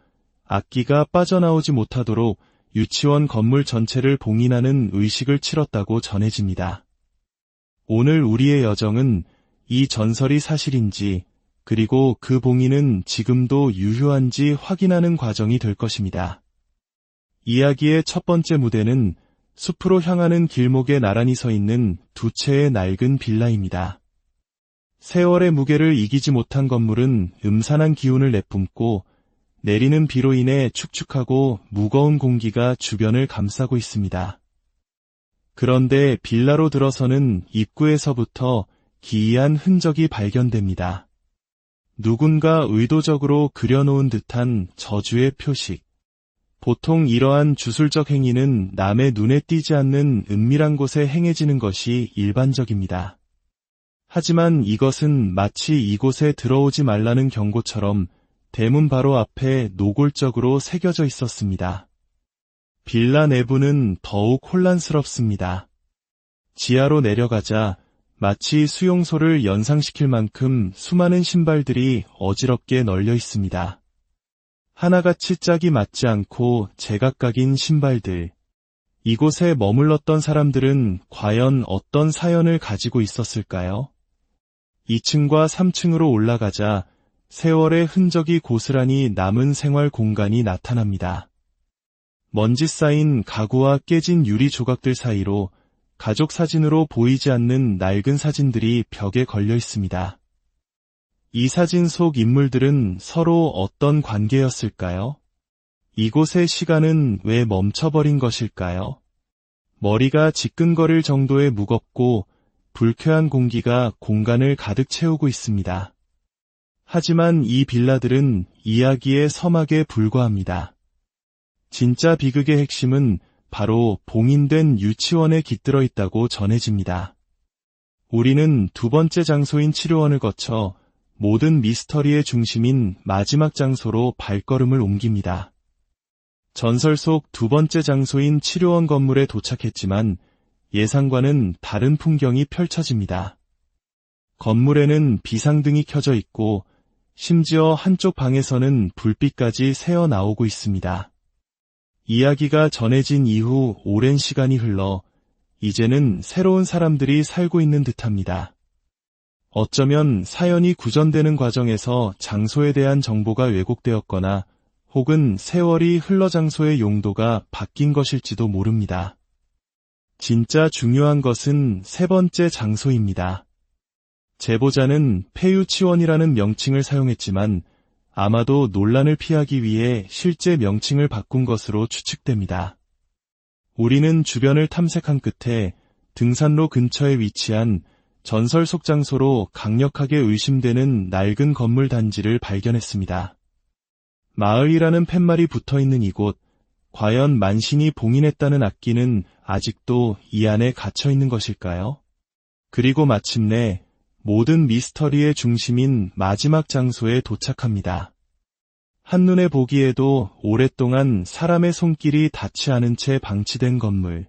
[SPEAKER 1] 악기가 빠져나오지 못하도록 유치원 건물 전체를 봉인하는 의식을 치렀다고 전해집니다. 오늘 우리의 여정은 이 전설이 사실인지, 그리고 그 봉인은 지금도 유효한지 확인하는 과정이 될 것입니다. 이야기의 첫 번째 무대는 숲으로 향하는 길목에 나란히 서 있는 2채의 낡은 빌라입니다. 세월의 무게를 이기지 못한 건물은 음산한 기운을 내뿜고 내리는 비로 인해 축축하고 무거운 공기가 주변을 감싸고 있습니다. 그런데 빌라로 들어서는 입구에서부터 기이한 흔적이 발견됩니다. 누군가 의도적으로 그려놓은 듯한 저주의 표식. 보통 이러한 주술적 행위는 남의 눈에 띄지 않는 은밀한 곳에 행해지는 것이 일반적입니다. 하지만 이것은 마치 이곳에 들어오지 말라는 경고처럼 대문 바로 앞에 노골적으로 새겨져 있었습니다. 빌라 내부는 더욱 혼란스럽습니다. 지하로 내려가자 마치 수용소를 연상시킬 만큼 수많은 신발들이 어지럽게 널려 있습니다. 하나같이 짝이 맞지 않고 제각각인 신발들. 이곳에 머물렀던 사람들은 과연 어떤 사연을 가지고 있었을까요? 2층과 3층으로 올라가자 세월의 흔적이 고스란히 남은 생활 공간이 나타납니다. 먼지 쌓인 가구와 깨진 유리 조각들 사이로 가족 사진으로 보이지 않는 낡은 사진들이 벽에 걸려 있습니다. 이 사진 속 인물들은 서로 어떤 관계였을까요? 이곳의 시간은 왜 멈춰버린 것일까요? 머리가 지끈거릴 정도의 무겁고 불쾌한 공기가 공간을 가득 채우고 있습니다. 하지만 이 빌라들은 이야기의 서막에 불과합니다. 진짜 비극의 핵심은 바로 봉인된 유치원에 깃들어 있다고 전해집니다. 우리는 두 번째 장소인 치료원을 거쳐 모든 미스터리의 중심인 마지막 장소로 발걸음을 옮깁니다. 전설 속 두 번째 장소인 치료원 건물에 도착했지만 예상과는 다른 풍경이 펼쳐집니다. 건물에는 비상등이 켜져 있고 심지어 한쪽 방에서는 불빛까지 새어 나오고 있습니다. 이야기가 전해진 이후 오랜 시간이 흘러 이제는 새로운 사람들이 살고 있는 듯합니다. 어쩌면 사연이 구전되는 과정에서 장소에 대한 정보가 왜곡되었거나 혹은 세월이 흘러 장소의 용도가 바뀐 것일지도 모릅니다. 진짜 중요한 것은 세 번째 장소입니다. 제보자는 폐유치원이라는 명칭을 사용했지만 아마도 논란을 피하기 위해 실제 명칭을 바꾼 것으로 추측됩니다. 우리는 주변을 탐색한 끝에 등산로 근처에 위치한 전설 속 장소로 강력하게 의심되는 낡은 건물 단지를 발견했습니다. 마을이라는 팻말이 붙어있는 이곳, 과연 만신이 봉인했다는 악기는 아직도 이 안에 갇혀있는 것일까요? 그리고 마침내 모든 미스터리의 중심인 마지막 장소에 도착합니다. 한눈에 보기에도 오랫동안 사람의 손길이 닿지 않은 채 방치된 건물.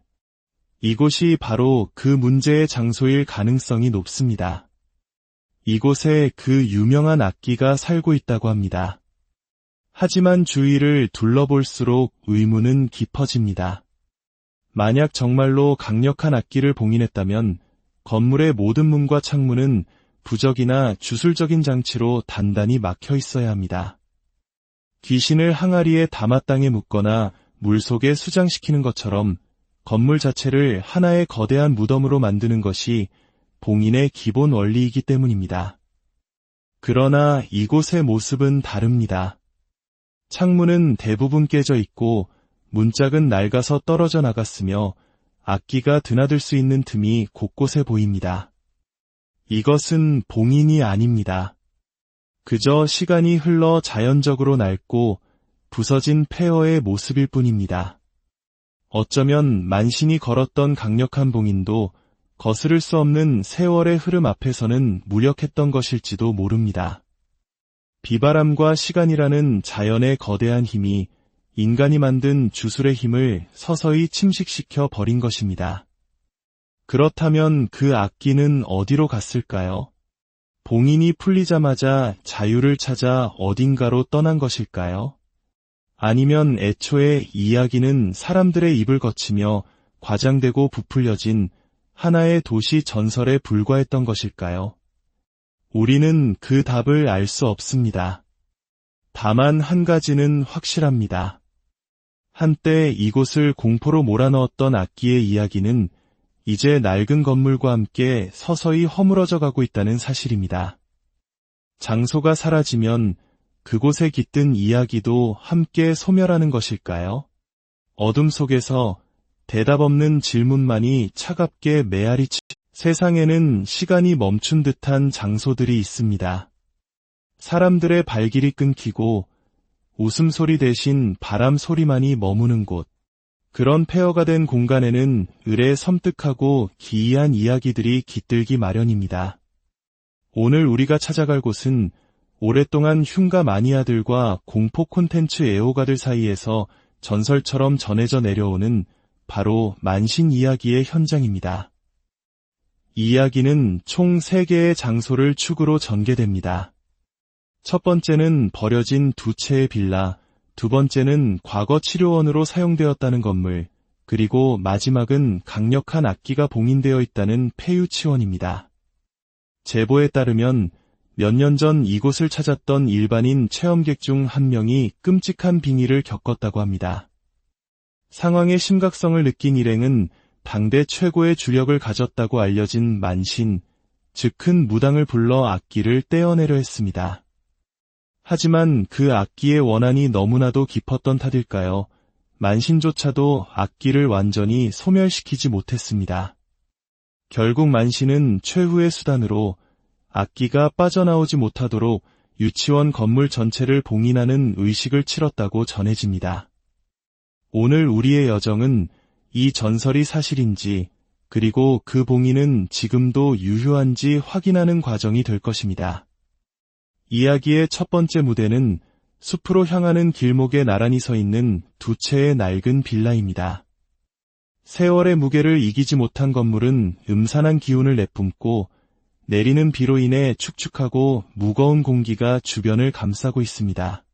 [SPEAKER 1] 이곳이 바로 그 문제의 장소일 가능성이 높습니다. 이곳에 그 유명한 악기가 살고 있다고 합니다. 하지만 주위를 둘러볼수록 의문은 깊어집니다. 만약 정말로 강력한 악기를 봉인했다면 건물의 모든 문과 창문은 부적이나 주술적인 장치로 단단히 막혀 있어야 합니다. 귀신을 항아리에 담아 땅에 묻거나 물속에 수장시키는 것처럼 건물 자체를 하나의 거대한 무덤으로 만드는 것이 봉인의 기본 원리이기 때문입니다. 그러나 이곳의 모습은 다릅니다. 창문은 대부분 깨져 있고 문짝은 낡아서 떨어져 나갔으며 악기가 드나들 수 있는 틈이 곳곳에 보입니다. 이것은 봉인이 아닙니다. 그저 시간이 흘러 자연적으로 낡고 부서진 폐허의 모습일 뿐입니다. 어쩌면 만신이 걸었던 강력한 봉인도 거스를 수 없는 세월의 흐름 앞에서는 무력했던 것일지도 모릅니다. 비바람과 시간이라는 자연의 거대한 힘이 인간이 만든 주술의 힘을 서서히 침식시켜 버린 것입니다. 그렇다면 그 악기는 어디로 갔을까요? 봉인이 풀리자마자 자유를 찾아 어딘가로 떠난 것일까요? 아니면 애초에 이야기는 사람들의 입을 거치며 과장되고 부풀려진 하나의 도시 전설에 불과했던 것일까요? 우리는 그 답을 알 수 없습니다. 다만 한 가지는 확실합니다. 한때 이곳을 공포로 몰아넣었던 악기의 이야기는 이제 낡은 건물과 함께 서서히 허물어져 가고 있다는 사실입니다. 장소가 사라지면 그곳에 깃든 이야기도 함께 소멸하는 것일까요? 어둠 속에서 대답 없는 질문만이 차갑게 메아리치. 세상에는 시간이 멈춘 듯한 장소들이 있습니다. 사람들의 발길이 끊기고 웃음소리 대신 바람 소리만이 머무는 곳. 그런 폐허가 된 공간에는 을의 섬뜩하고 기이한 이야기들이 깃들기 마련입니다. 오늘 우리가 찾아갈 곳은 오랫동안 흉가 마니아들과 공포 콘텐츠 애호가들 사이에서 전설처럼 전해져 내려오는 바로 만신 이야기의 현장입니다. 이 이야기는 총 3개의 장소를 축으로 전개됩니다. 첫 번째는 버려진 2채의 빌라, 두 번째는 과거 치료원으로 사용되었다는 건물, 그리고 마지막은 강력한 악기가 봉인되어 있다는 폐유치원입니다. 제보에 따르면 몇 년 전 이곳을 찾았던 일반인 체험객 중 한 명이 끔찍한 빙의를 겪었다고 합니다. 상황의 심각성을 느낀 일행은 당대 최고의 주력을 가졌다고 알려진 만신, 즉 큰 무당을 불러 악기를 떼어내려 했습니다. 하지만 그 악기의 원한이 너무나도 깊었던 탓일까요? 만신조차도 악기를 완전히 소멸시키지 못했습니다. 결국 만신은 최후의 수단으로 악기가 빠져나오지 못하도록 유치원 건물 전체를 봉인하는 의식을 치렀다고 전해집니다. 오늘 우리의 여정은 이 전설이 사실인지, 그리고 그 봉인은 지금도 유효한지 확인하는 과정이 될 것입니다. 이야기의 첫 번째 무대는 숲으로 향하는 길목에 나란히 서 있는 2채의 낡은 빌라입니다. 세월의 무게를 이기지 못한 건물은 음산한 기운을 내뿜고 내리는 비로 인해 축축하고 무거운 공기가 주변을 감싸고 있습니다.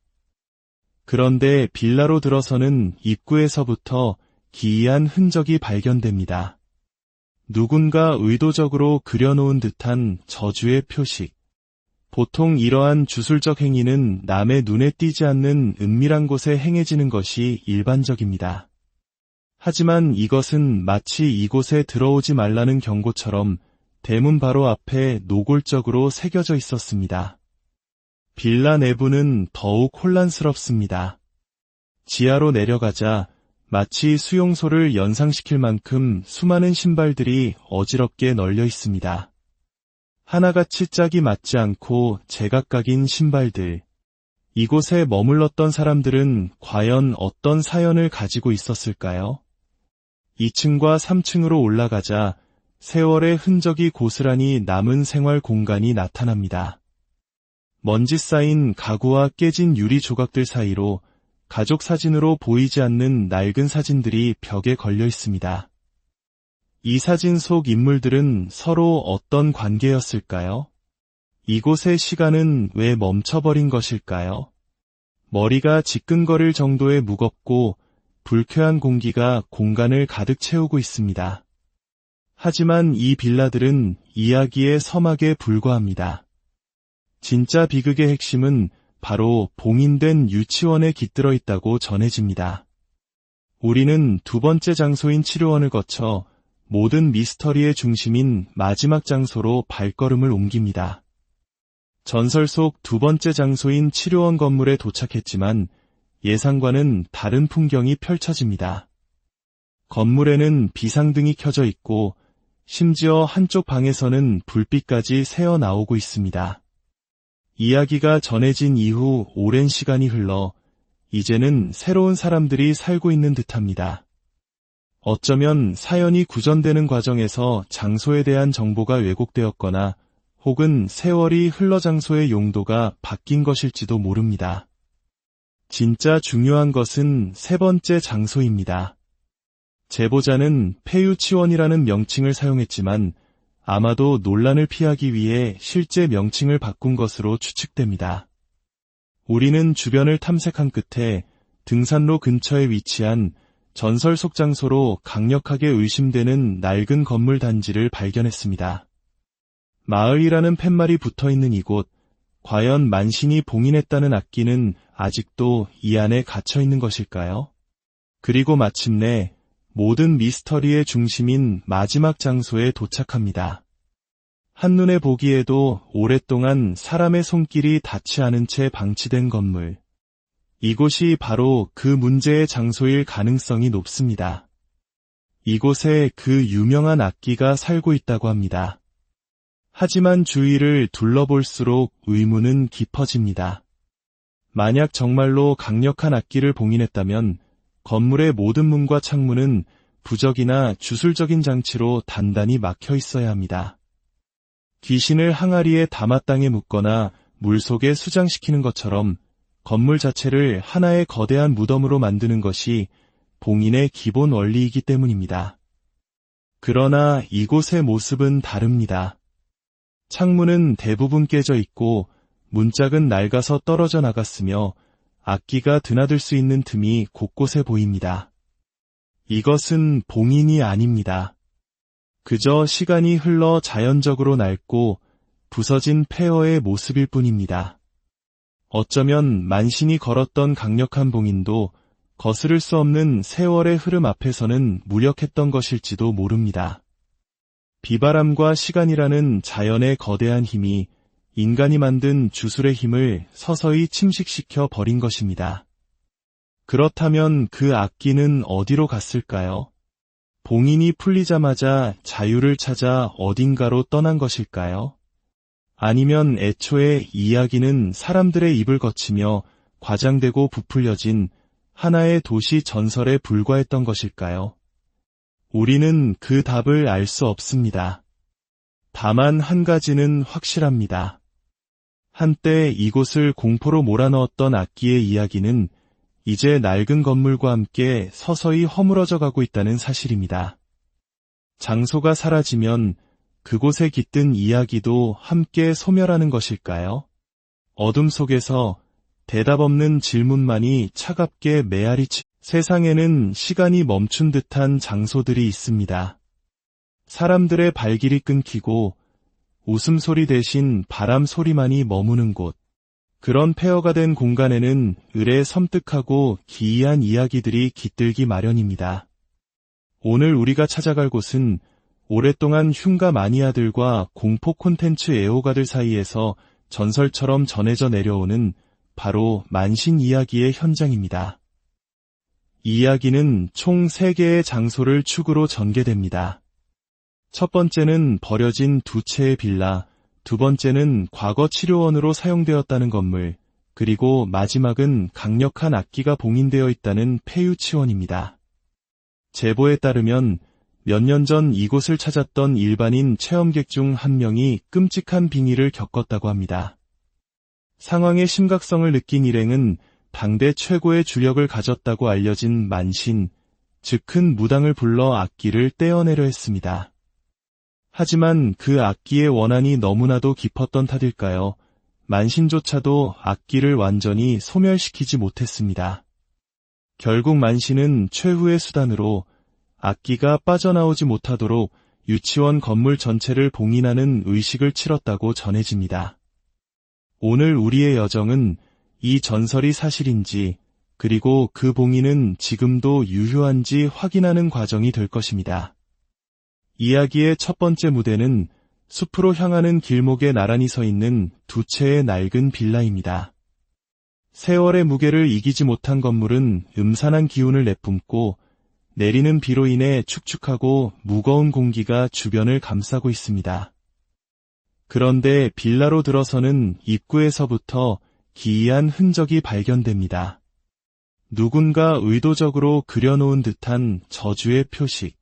[SPEAKER 1] 그런데 빌라로 들어서는 입구에서부터 기이한 흔적이 발견됩니다. 누군가 의도적으로 그려놓은 듯한 저주의 표식. 보통 이러한 주술적 행위는 남의 눈에 띄지 않는 은밀한 곳에 행해지는 것이 일반적입니다. 하지만 이것은 마치 이곳에 들어오지 말라는 경고처럼 대문 바로 앞에 노골적으로 새겨져 있었습니다. 빌라 내부는 더욱 혼란스럽습니다. 지하로 내려가자 마치 수용소를 연상시킬 만큼 수많은 신발들이 어지럽게 널려 있습니다. 하나같이 짝이 맞지 않고 제각각인 신발들. 이곳에 머물렀던 사람들은 과연 어떤 사연을 가지고 있었을까요? 2층과 3층으로 올라가자 세월의 흔적이 고스란히 남은 생활 공간이 나타납니다. 먼지 쌓인 가구와 깨진 유리 조각들 사이로 가족 사진으로 보이지 않는 낡은 사진들이 벽에 걸려 있습니다. 이 사진 속 인물들은 서로 어떤 관계였을까요? 이곳의 시간은 왜 멈춰버린 것일까요? 머리가 지끈거릴 정도의 무겁고 불쾌한 공기가 공간을 가득 채우고 있습니다. 하지만 이 빌라들은 이야기의 서막에 불과합니다. 진짜 비극의 핵심은 바로 봉인된 유치원에 깃들어 있다고 전해집니다. 우리는 두 번째 장소인 치료원을 거쳐 모든 미스터리의 중심인 마지막 장소로 발걸음을 옮깁니다. 전설 속 두 번째 장소인 치료원 건물에 도착했지만 예상과는 다른 풍경이 펼쳐집니다. 건물에는 비상등이 켜져 있고 심지어 한쪽 방에서는 불빛까지 새어 나오고 있습니다. 이야기가 전해진 이후 오랜 시간이 흘러 이제는 새로운 사람들이 살고 있는 듯합니다. 어쩌면 사연이 구전되는 과정에서 장소에 대한 정보가 왜곡되었거나 혹은 세월이 흘러 장소의 용도가 바뀐 것일지도 모릅니다. 진짜 중요한 것은 세 번째 장소입니다. 제보자는 폐유치원이라는 명칭을 사용했지만 아마도 논란을 피하기 위해 실제 명칭을 바꾼 것으로 추측됩니다. 우리는 주변을 탐색한 끝에 등산로 근처에 위치한 전설 속 장소로 강력하게 의심되는 낡은 건물 단지를 발견했습니다. 마을이라는 팻말이 붙어있는 이곳, 과연 만신이 봉인했다는 악기는 아직도 이 안에 갇혀있는 것일까요? 그리고 마침내 모든 미스터리의 중심인 마지막 장소에 도착합니다. 한눈에 보기에도 오랫동안 사람의 손길이 닿지 않은 채 방치된 건물. 이곳이 바로 그 문제의 장소일 가능성이 높습니다. 이곳에 그 유명한 악기가 살고 있다고 합니다. 하지만 주위를 둘러볼수록 의문은 깊어집니다. 만약 정말로 강력한 악기를 봉인했다면 건물의 모든 문과 창문은 부적이나 주술적인 장치로 단단히 막혀 있어야 합니다. 귀신을 항아리에 담아 땅에 묻거나 물속에 수장시키는 것처럼 건물 자체를 하나의 거대한 무덤으로 만드는 것이 봉인의 기본 원리이기 때문입니다. 그러나 이곳의 모습은 다릅니다. 창문은 대부분 깨져 있고 문짝은 낡아서 떨어져 나갔으며 악기가 드나들 수 있는 틈이 곳곳에 보입니다. 이것은 봉인이 아닙니다. 그저 시간이 흘러 자연적으로 낡고 부서진 폐허의 모습일 뿐입니다. 어쩌면 만신이 걸었던 강력한 봉인도 거스를 수 없는 세월의 흐름 앞에서는 무력했던 것일지도 모릅니다. 비바람과 시간이라는 자연의 거대한 힘이 인간이 만든 주술의 힘을 서서히 침식시켜 버린 것입니다. 그렇다면 그 악기는 어디로 갔을까요? 봉인이 풀리자마자 자유를 찾아 어딘가로 떠난 것일까요? 아니면 애초에 이야기는 사람들의 입을 거치며 과장되고 부풀려진 하나의 도시 전설에 불과했던 것일까요? 우리는 그 답을 알 수 없습니다. 다만 한 가지는 확실합니다. 한때 이곳을 공포로 몰아넣었던 악기의 이야기는 이제 낡은 건물과 함께 서서히 허물어져 가고 있다는 사실입니다. 장소가 사라지면 그곳에 깃든 이야기도 함께 소멸하는 것일까요? 어둠 속에서 대답 없는 질문만이 차갑게 메아리치. 세상에는 시간이 멈춘 듯한 장소들이 있습니다. 사람들의 발길이 끊기고 웃음소리 대신 바람 소리만이 머무는 곳. 그런 폐허가 된 공간에는 을의 섬뜩하고 기이한 이야기들이 깃들기 마련입니다. 오늘 우리가 찾아갈 곳은 오랫동안 흉가 마니아들과 공포 콘텐츠 애호가들 사이에서 전설처럼 전해져 내려오는 바로 만신 이야기의 현장입니다. 이 이야기는 총 3개의 장소를 축으로 전개됩니다. 첫 번째는 버려진 두 채의 빌라, 두 번째는 과거 치료원으로 사용되었다는 건물, 그리고 마지막은 강력한 악기가 봉인되어 있다는 폐유치원입니다. 제보에 따르면 몇 년 전 이곳을 찾았던 일반인 체험객 중 한 명이 끔찍한 빙의를 겪었다고 합니다. 상황의 심각성을 느낀 일행은 당대 최고의 주력을 가졌다고 알려진 만신, 즉 큰 무당을 불러 악기를 떼어내려 했습니다. 하지만 그 악기의 원한이 너무나도 깊었던 탓일까요? 만신조차도 악기를 완전히 소멸시키지 못했습니다. 결국 만신은 최후의 수단으로 악기가 빠져나오지 못하도록 유치원 건물 전체를 봉인하는 의식을 치렀다고 전해집니다. 오늘 우리의 여정은 이 전설이 사실인지, 그리고 그 봉인은 지금도 유효한지 확인하는 과정이 될 것입니다. 이야기의 첫 번째 무대는 숲으로 향하는 길목에 나란히 서 있는 두 채의 낡은 빌라입니다. 세월의 무게를 이기지 못한 건물은 음산한 기운을 내뿜고 내리는 비로 인해 축축하고 무거운 공기가 주변을 감싸고 있습니다. 그런데 빌라로 들어서는 입구에서부터 기이한 흔적이 발견됩니다. 누군가 의도적으로 그려놓은 듯한 저주의 표식.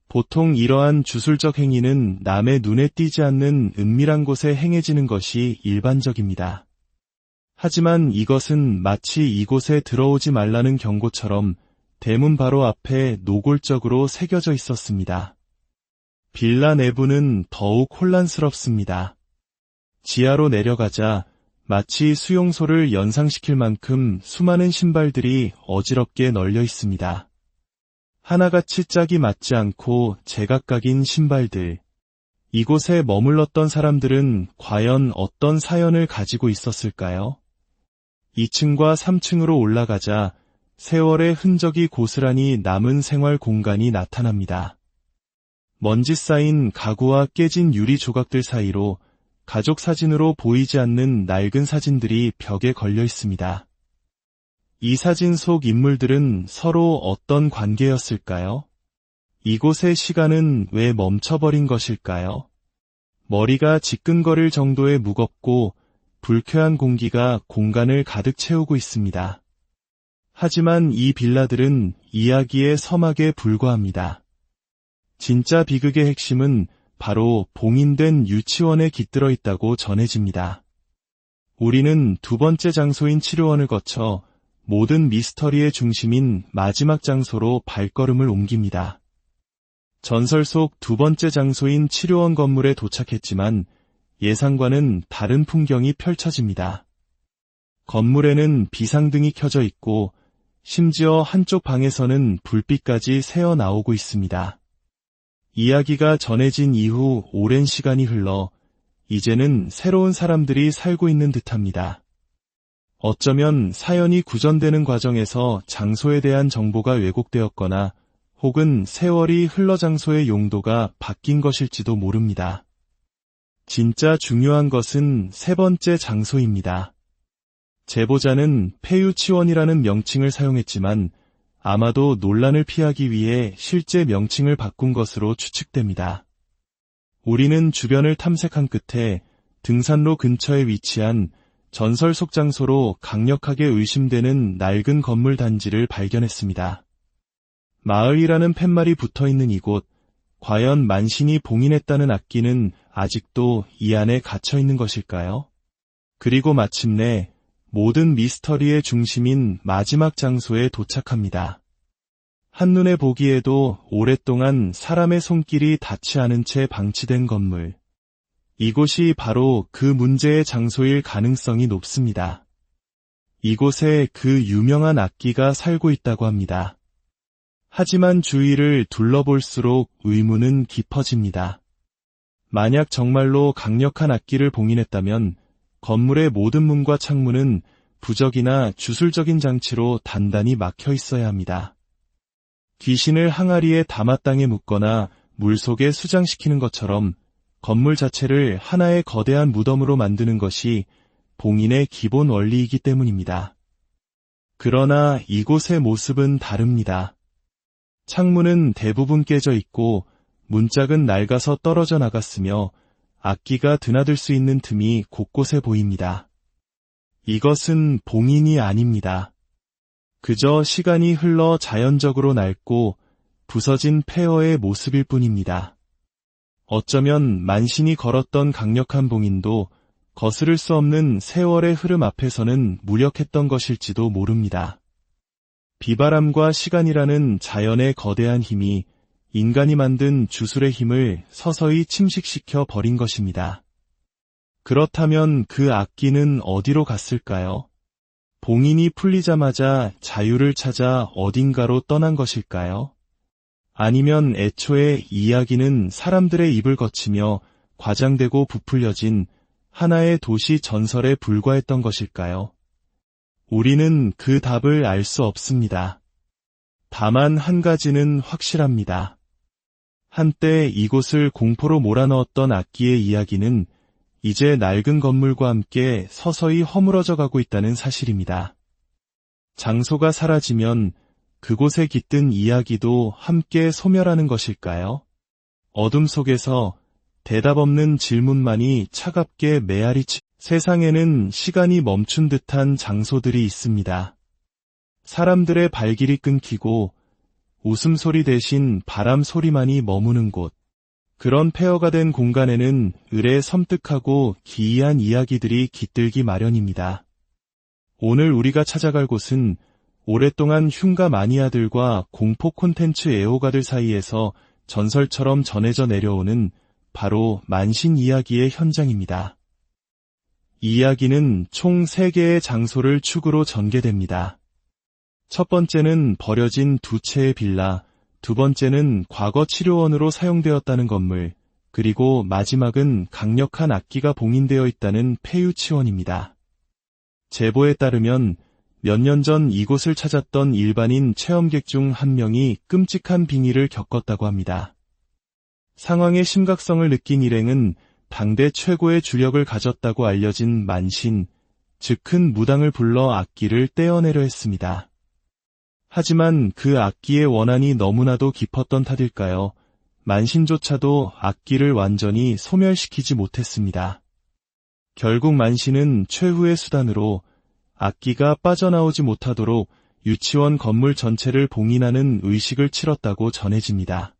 [SPEAKER 1] 보통 이러한 주술적 행위는 남의 눈에 띄지 않는 은밀한 곳에 행해지는 것이 일반적입니다. 하지만 이것은 마치 이곳에 들어오지 말라는 경고처럼 대문 바로 앞에 노골적으로 새겨져 있었습니다. 빌라 내부는 더욱 혼란스럽습니다. 지하로 내려가자 마치 수용소를 연상시킬 만큼 수많은 신발들이 어지럽게 널려 있습니다. 하나같이 짝이 맞지 않고 제각각인 신발들. 이곳에 머물렀던 사람들은 과연 어떤 사연을 가지고 있었을까요? 2층과 3층으로 올라가자 세월의 흔적이 고스란히 남은 생활 공간이 나타납니다. 먼지 쌓인 가구와 깨진 유리 조각들 사이로 가족 사진으로 보이지 않는 낡은 사진들이 벽에 걸려 있습니다. 이 사진 속 인물들은 서로 어떤 관계였을까요? 이곳의 시간은 왜 멈춰버린 것일까요? 머리가 지끈거릴 정도의 무겁고 불쾌한 공기가 공간을 가득 채우고 있습니다. 하지만 이 빌라들은 이야기의 서막에 불과합니다. 진짜 비극의 핵심은 바로 봉인된 유치원에 깃들어 있다고 전해집니다. 우리는 두 번째 장소인 치료원을 거쳐 모든 미스터리의 중심인 마지막 장소로 발걸음을 옮깁니다. 전설 속 두 번째 장소인 치료원 건물에 도착했지만 예상과는 다른 풍경이 펼쳐집니다. 건물에는 비상등이 켜져 있고 심지어 한쪽 방에서는 불빛까지 새어 나오고 있습니다. 이야기가 전해진 이후 오랜 시간이 흘러 이제는 새로운 사람들이 살고 있는 듯합니다. 어쩌면 사연이 구전되는 과정에서 장소에 대한 정보가 왜곡되었거나 혹은 세월이 흘러 장소의 용도가 바뀐 것일지도 모릅니다. 진짜 중요한 것은 세 번째 장소입니다. 제보자는 폐유치원이라는 명칭을 사용했지만 아마도 논란을 피하기 위해 실제 명칭을 바꾼 것으로 추측됩니다. 우리는 주변을 탐색한 끝에 등산로 근처에 위치한 전설 속 장소로 강력하게 의심되는 낡은 건물 단지를 발견했습니다. 마을이라는 팻말이 붙어있는 이곳, 과연 만신이 봉인했다는 악기는 아직도 이 안에 갇혀있는 것일까요? 그리고 마침내 모든 미스터리의 중심인 마지막 장소에 도착합니다. 한눈에 보기에도 오랫동안 사람의 손길이 닿지 않은 채 방치된 건물. 이곳이 바로 그 문제의 장소일 가능성이 높습니다. 이곳에 그 유명한 악기가 살고 있다고 합니다. 하지만 주위를 둘러볼수록 의문은 깊어집니다. 만약 정말로 강력한 악기를 봉인했다면 건물의 모든 문과 창문은 부적이나 주술적인 장치로 단단히 막혀 있어야 합니다. 귀신을 항아리에 담아 땅에 묻거나 물속에 수장시키는 것처럼 건물 자체를 하나의 거대한 무덤으로 만드는 것이 봉인의 기본 원리이기 때문입니다. 그러나 이곳의 모습은 다릅니다. 창문은 대부분 깨져 있고 문짝은 낡아서 떨어져 나갔으며 악기가 드나들 수 있는 틈이 곳곳에 보입니다. 이것은 봉인이 아닙니다. 그저 시간이 흘러 자연적으로 낡고 부서진 폐허의 모습일 뿐입니다. 어쩌면 만신이 걸었던 강력한 봉인도 거스를 수 없는 세월의 흐름 앞에서는 무력했던 것일지도 모릅니다. 비바람과 시간이라는 자연의 거대한 힘이 인간이 만든 주술의 힘을 서서히 침식시켜 버린 것입니다. 그렇다면 그 악기는 어디로 갔을까요? 봉인이 풀리자마자 자유를 찾아 어딘가로 떠난 것일까요? 아니면 애초에 이야기는 사람들의 입을 거치며 과장되고 부풀려진 하나의 도시 전설에 불과했던 것일까요? 우리는 그 답을 알 수 없습니다. 다만 한 가지는 확실합니다. 한때 이곳을 공포로 몰아넣었던 악기의 이야기는 이제 낡은 건물과 함께 서서히 허물어져 가고 있다는 사실입니다. 장소가 사라지면 그곳에 깃든 이야기도 함께 소멸하는 것일까요? 어둠 속에서 대답 없는 질문만이 차갑게 메아리치. 세상에는 시간이 멈춘 듯한 장소들이 있습니다. 사람들의 발길이 끊기고 웃음소리 대신 바람 소리만이 머무는 곳. 그런 폐허가 된 공간에는 을의 섬뜩하고 기이한 이야기들이 깃들기 마련입니다. 오늘 우리가 찾아갈 곳은 오랫동안 흉가 마니아들과 공포 콘텐츠 애호가들 사이에서 전설처럼 전해져 내려오는 바로 만신 이야기의 현장입니다. 이 이야기는 총 3개의 장소를 축으로 전개됩니다. 첫 번째는 버려진 2채의 빌라, 두 번째는 과거 치료원으로 사용되었다는 건물, 그리고 마지막은 강력한 악기가 봉인되어 있다는 폐유치원입니다. 제보에 따르면 몇 년 전 이곳을 찾았던 일반인 체험객 중 한 명이 끔찍한 빙의를 겪었다고 합니다. 상황의 심각성을 느낀 일행은 당대 최고의 주력을 가졌다고 알려진 만신, 즉 큰 무당을 불러 악기를 떼어내려 했습니다. 하지만 그 악기의 원한이 너무나도 깊었던 탓일까요? 만신조차도 악기를 완전히 소멸시키지 못했습니다. 결국 만신은 최후의 수단으로 악기가 빠져나오지 못하도록 유치원 건물 전체를 봉인하는 의식을 치렀다고 전해집니다.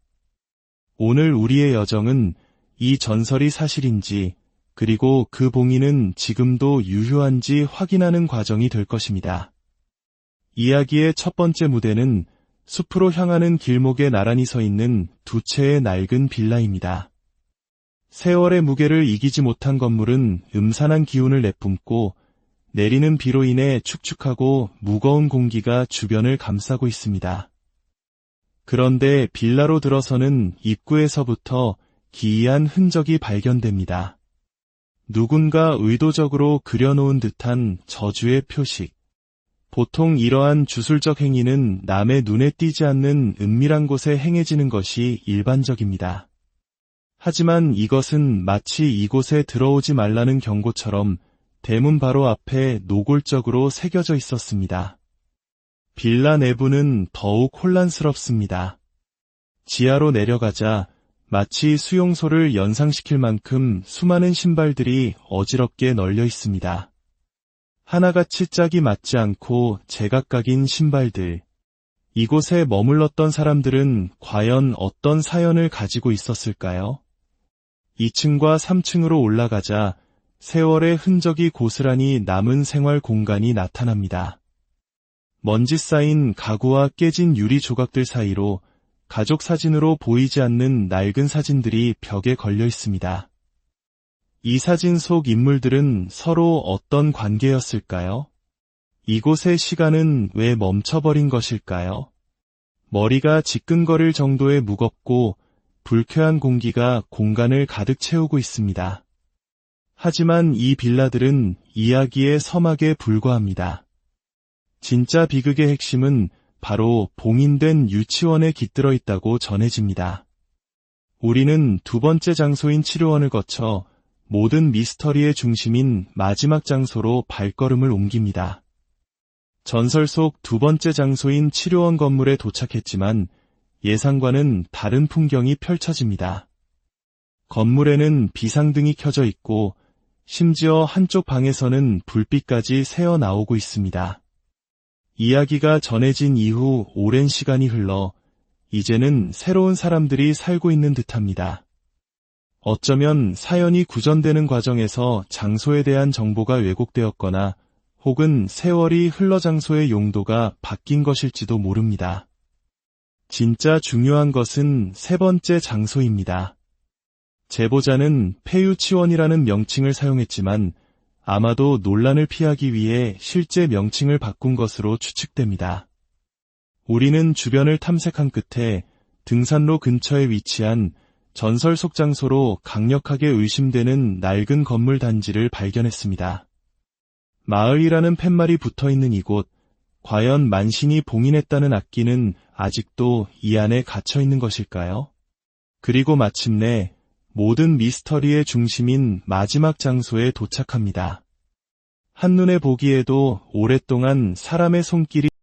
[SPEAKER 1] 오늘 우리의 여정은 이 전설이 사실인지, 그리고 그 봉인은 지금도 유효한지 확인하는 과정이 될 것입니다. 이야기의 첫 번째 무대는 숲으로 향하는 길목에 나란히 서 있는 2채의 낡은 빌라입니다. 세월의 무게를 이기지 못한 건물은 음산한 기운을 내뿜고 내리는 비로 인해 축축하고 무거운 공기가 주변을 감싸고 있습니다. 그런데 빌라로 들어서는 입구에서부터 기이한 흔적이 발견됩니다. 누군가 의도적으로 그려놓은 듯한 저주의 표식. 보통 이러한 주술적 행위는 남의 눈에 띄지 않는 은밀한 곳에 행해지는 것이 일반적입니다. 하지만 이것은 마치 이곳에 들어오지 말라는 경고처럼 대문 바로 앞에 노골적으로 새겨져 있었습니다. 빌라 내부는 더욱 혼란스럽습니다. 지하로 내려가자 마치 수용소를 연상시킬 만큼 수많은 신발들이 어지럽게 널려 있습니다. 하나같이 짝이 맞지 않고 제각각인 신발들. 이곳에 머물렀던 사람들은 과연 어떤 사연을 가지고 있었을까요? 2층과 3층으로 올라가자 세월의 흔적이 고스란히 남은 생활 공간이 나타납니다. 먼지 쌓인 가구와 깨진 유리 조각들 사이로 가족 사진으로 보이지 않는 낡은 사진들이 벽에 걸려 있습니다. 이 사진 속 인물들은 서로 어떤 관계였을까요? 이곳의 시간은 왜 멈춰버린 것일까요? 머리가 지끈거릴 정도의 무겁고 불쾌한 공기가 공간을 가득 채우고 있습니다. 하지만 이 빌라들은 이야기의 서막에 불과합니다. 진짜 비극의 핵심은 바로 봉인된 유치원에 깃들어 있다고 전해집니다. 우리는 두 번째 장소인 치료원을 거쳐 모든 미스터리의 중심인 마지막 장소로 발걸음을 옮깁니다. 전설 속 두 번째 장소인 치료원 건물에 도착했지만 예상과는 다른 풍경이 펼쳐집니다. 건물에는 비상등이 켜져 있고 심지어 한쪽 방에서는 불빛까지 새어 나오고 있습니다. 이야기가 전해진 이후 오랜 시간이 흘러 이제는 새로운 사람들이 살고 있는 듯합니다. 어쩌면 사연이 구전되는 과정에서 장소에 대한 정보가 왜곡되었거나 혹은 세월이 흘러 장소의 용도가 바뀐 것일지도 모릅니다. 진짜 중요한 것은 세 번째 장소입니다. 제보자는 폐유치원이라는 명칭을 사용했지만 아마도 논란을 피하기 위해 실제 명칭을 바꾼 것으로 추측됩니다. 우리는 주변을 탐색한 끝에 등산로 근처에 위치한 전설 속 장소로 강력하게 의심되는 낡은 건물 단지를 발견했습니다. 마을이라는 팻말이 붙어있는 이곳, 과연 만신이 봉인했다는 악기는 아직도 이 안에 갇혀있는 것일까요? 그리고 마침내 모든 미스터리의 중심인 마지막 장소에 도착합니다. 한눈에 보기에도 오랫동안 사람의 손길이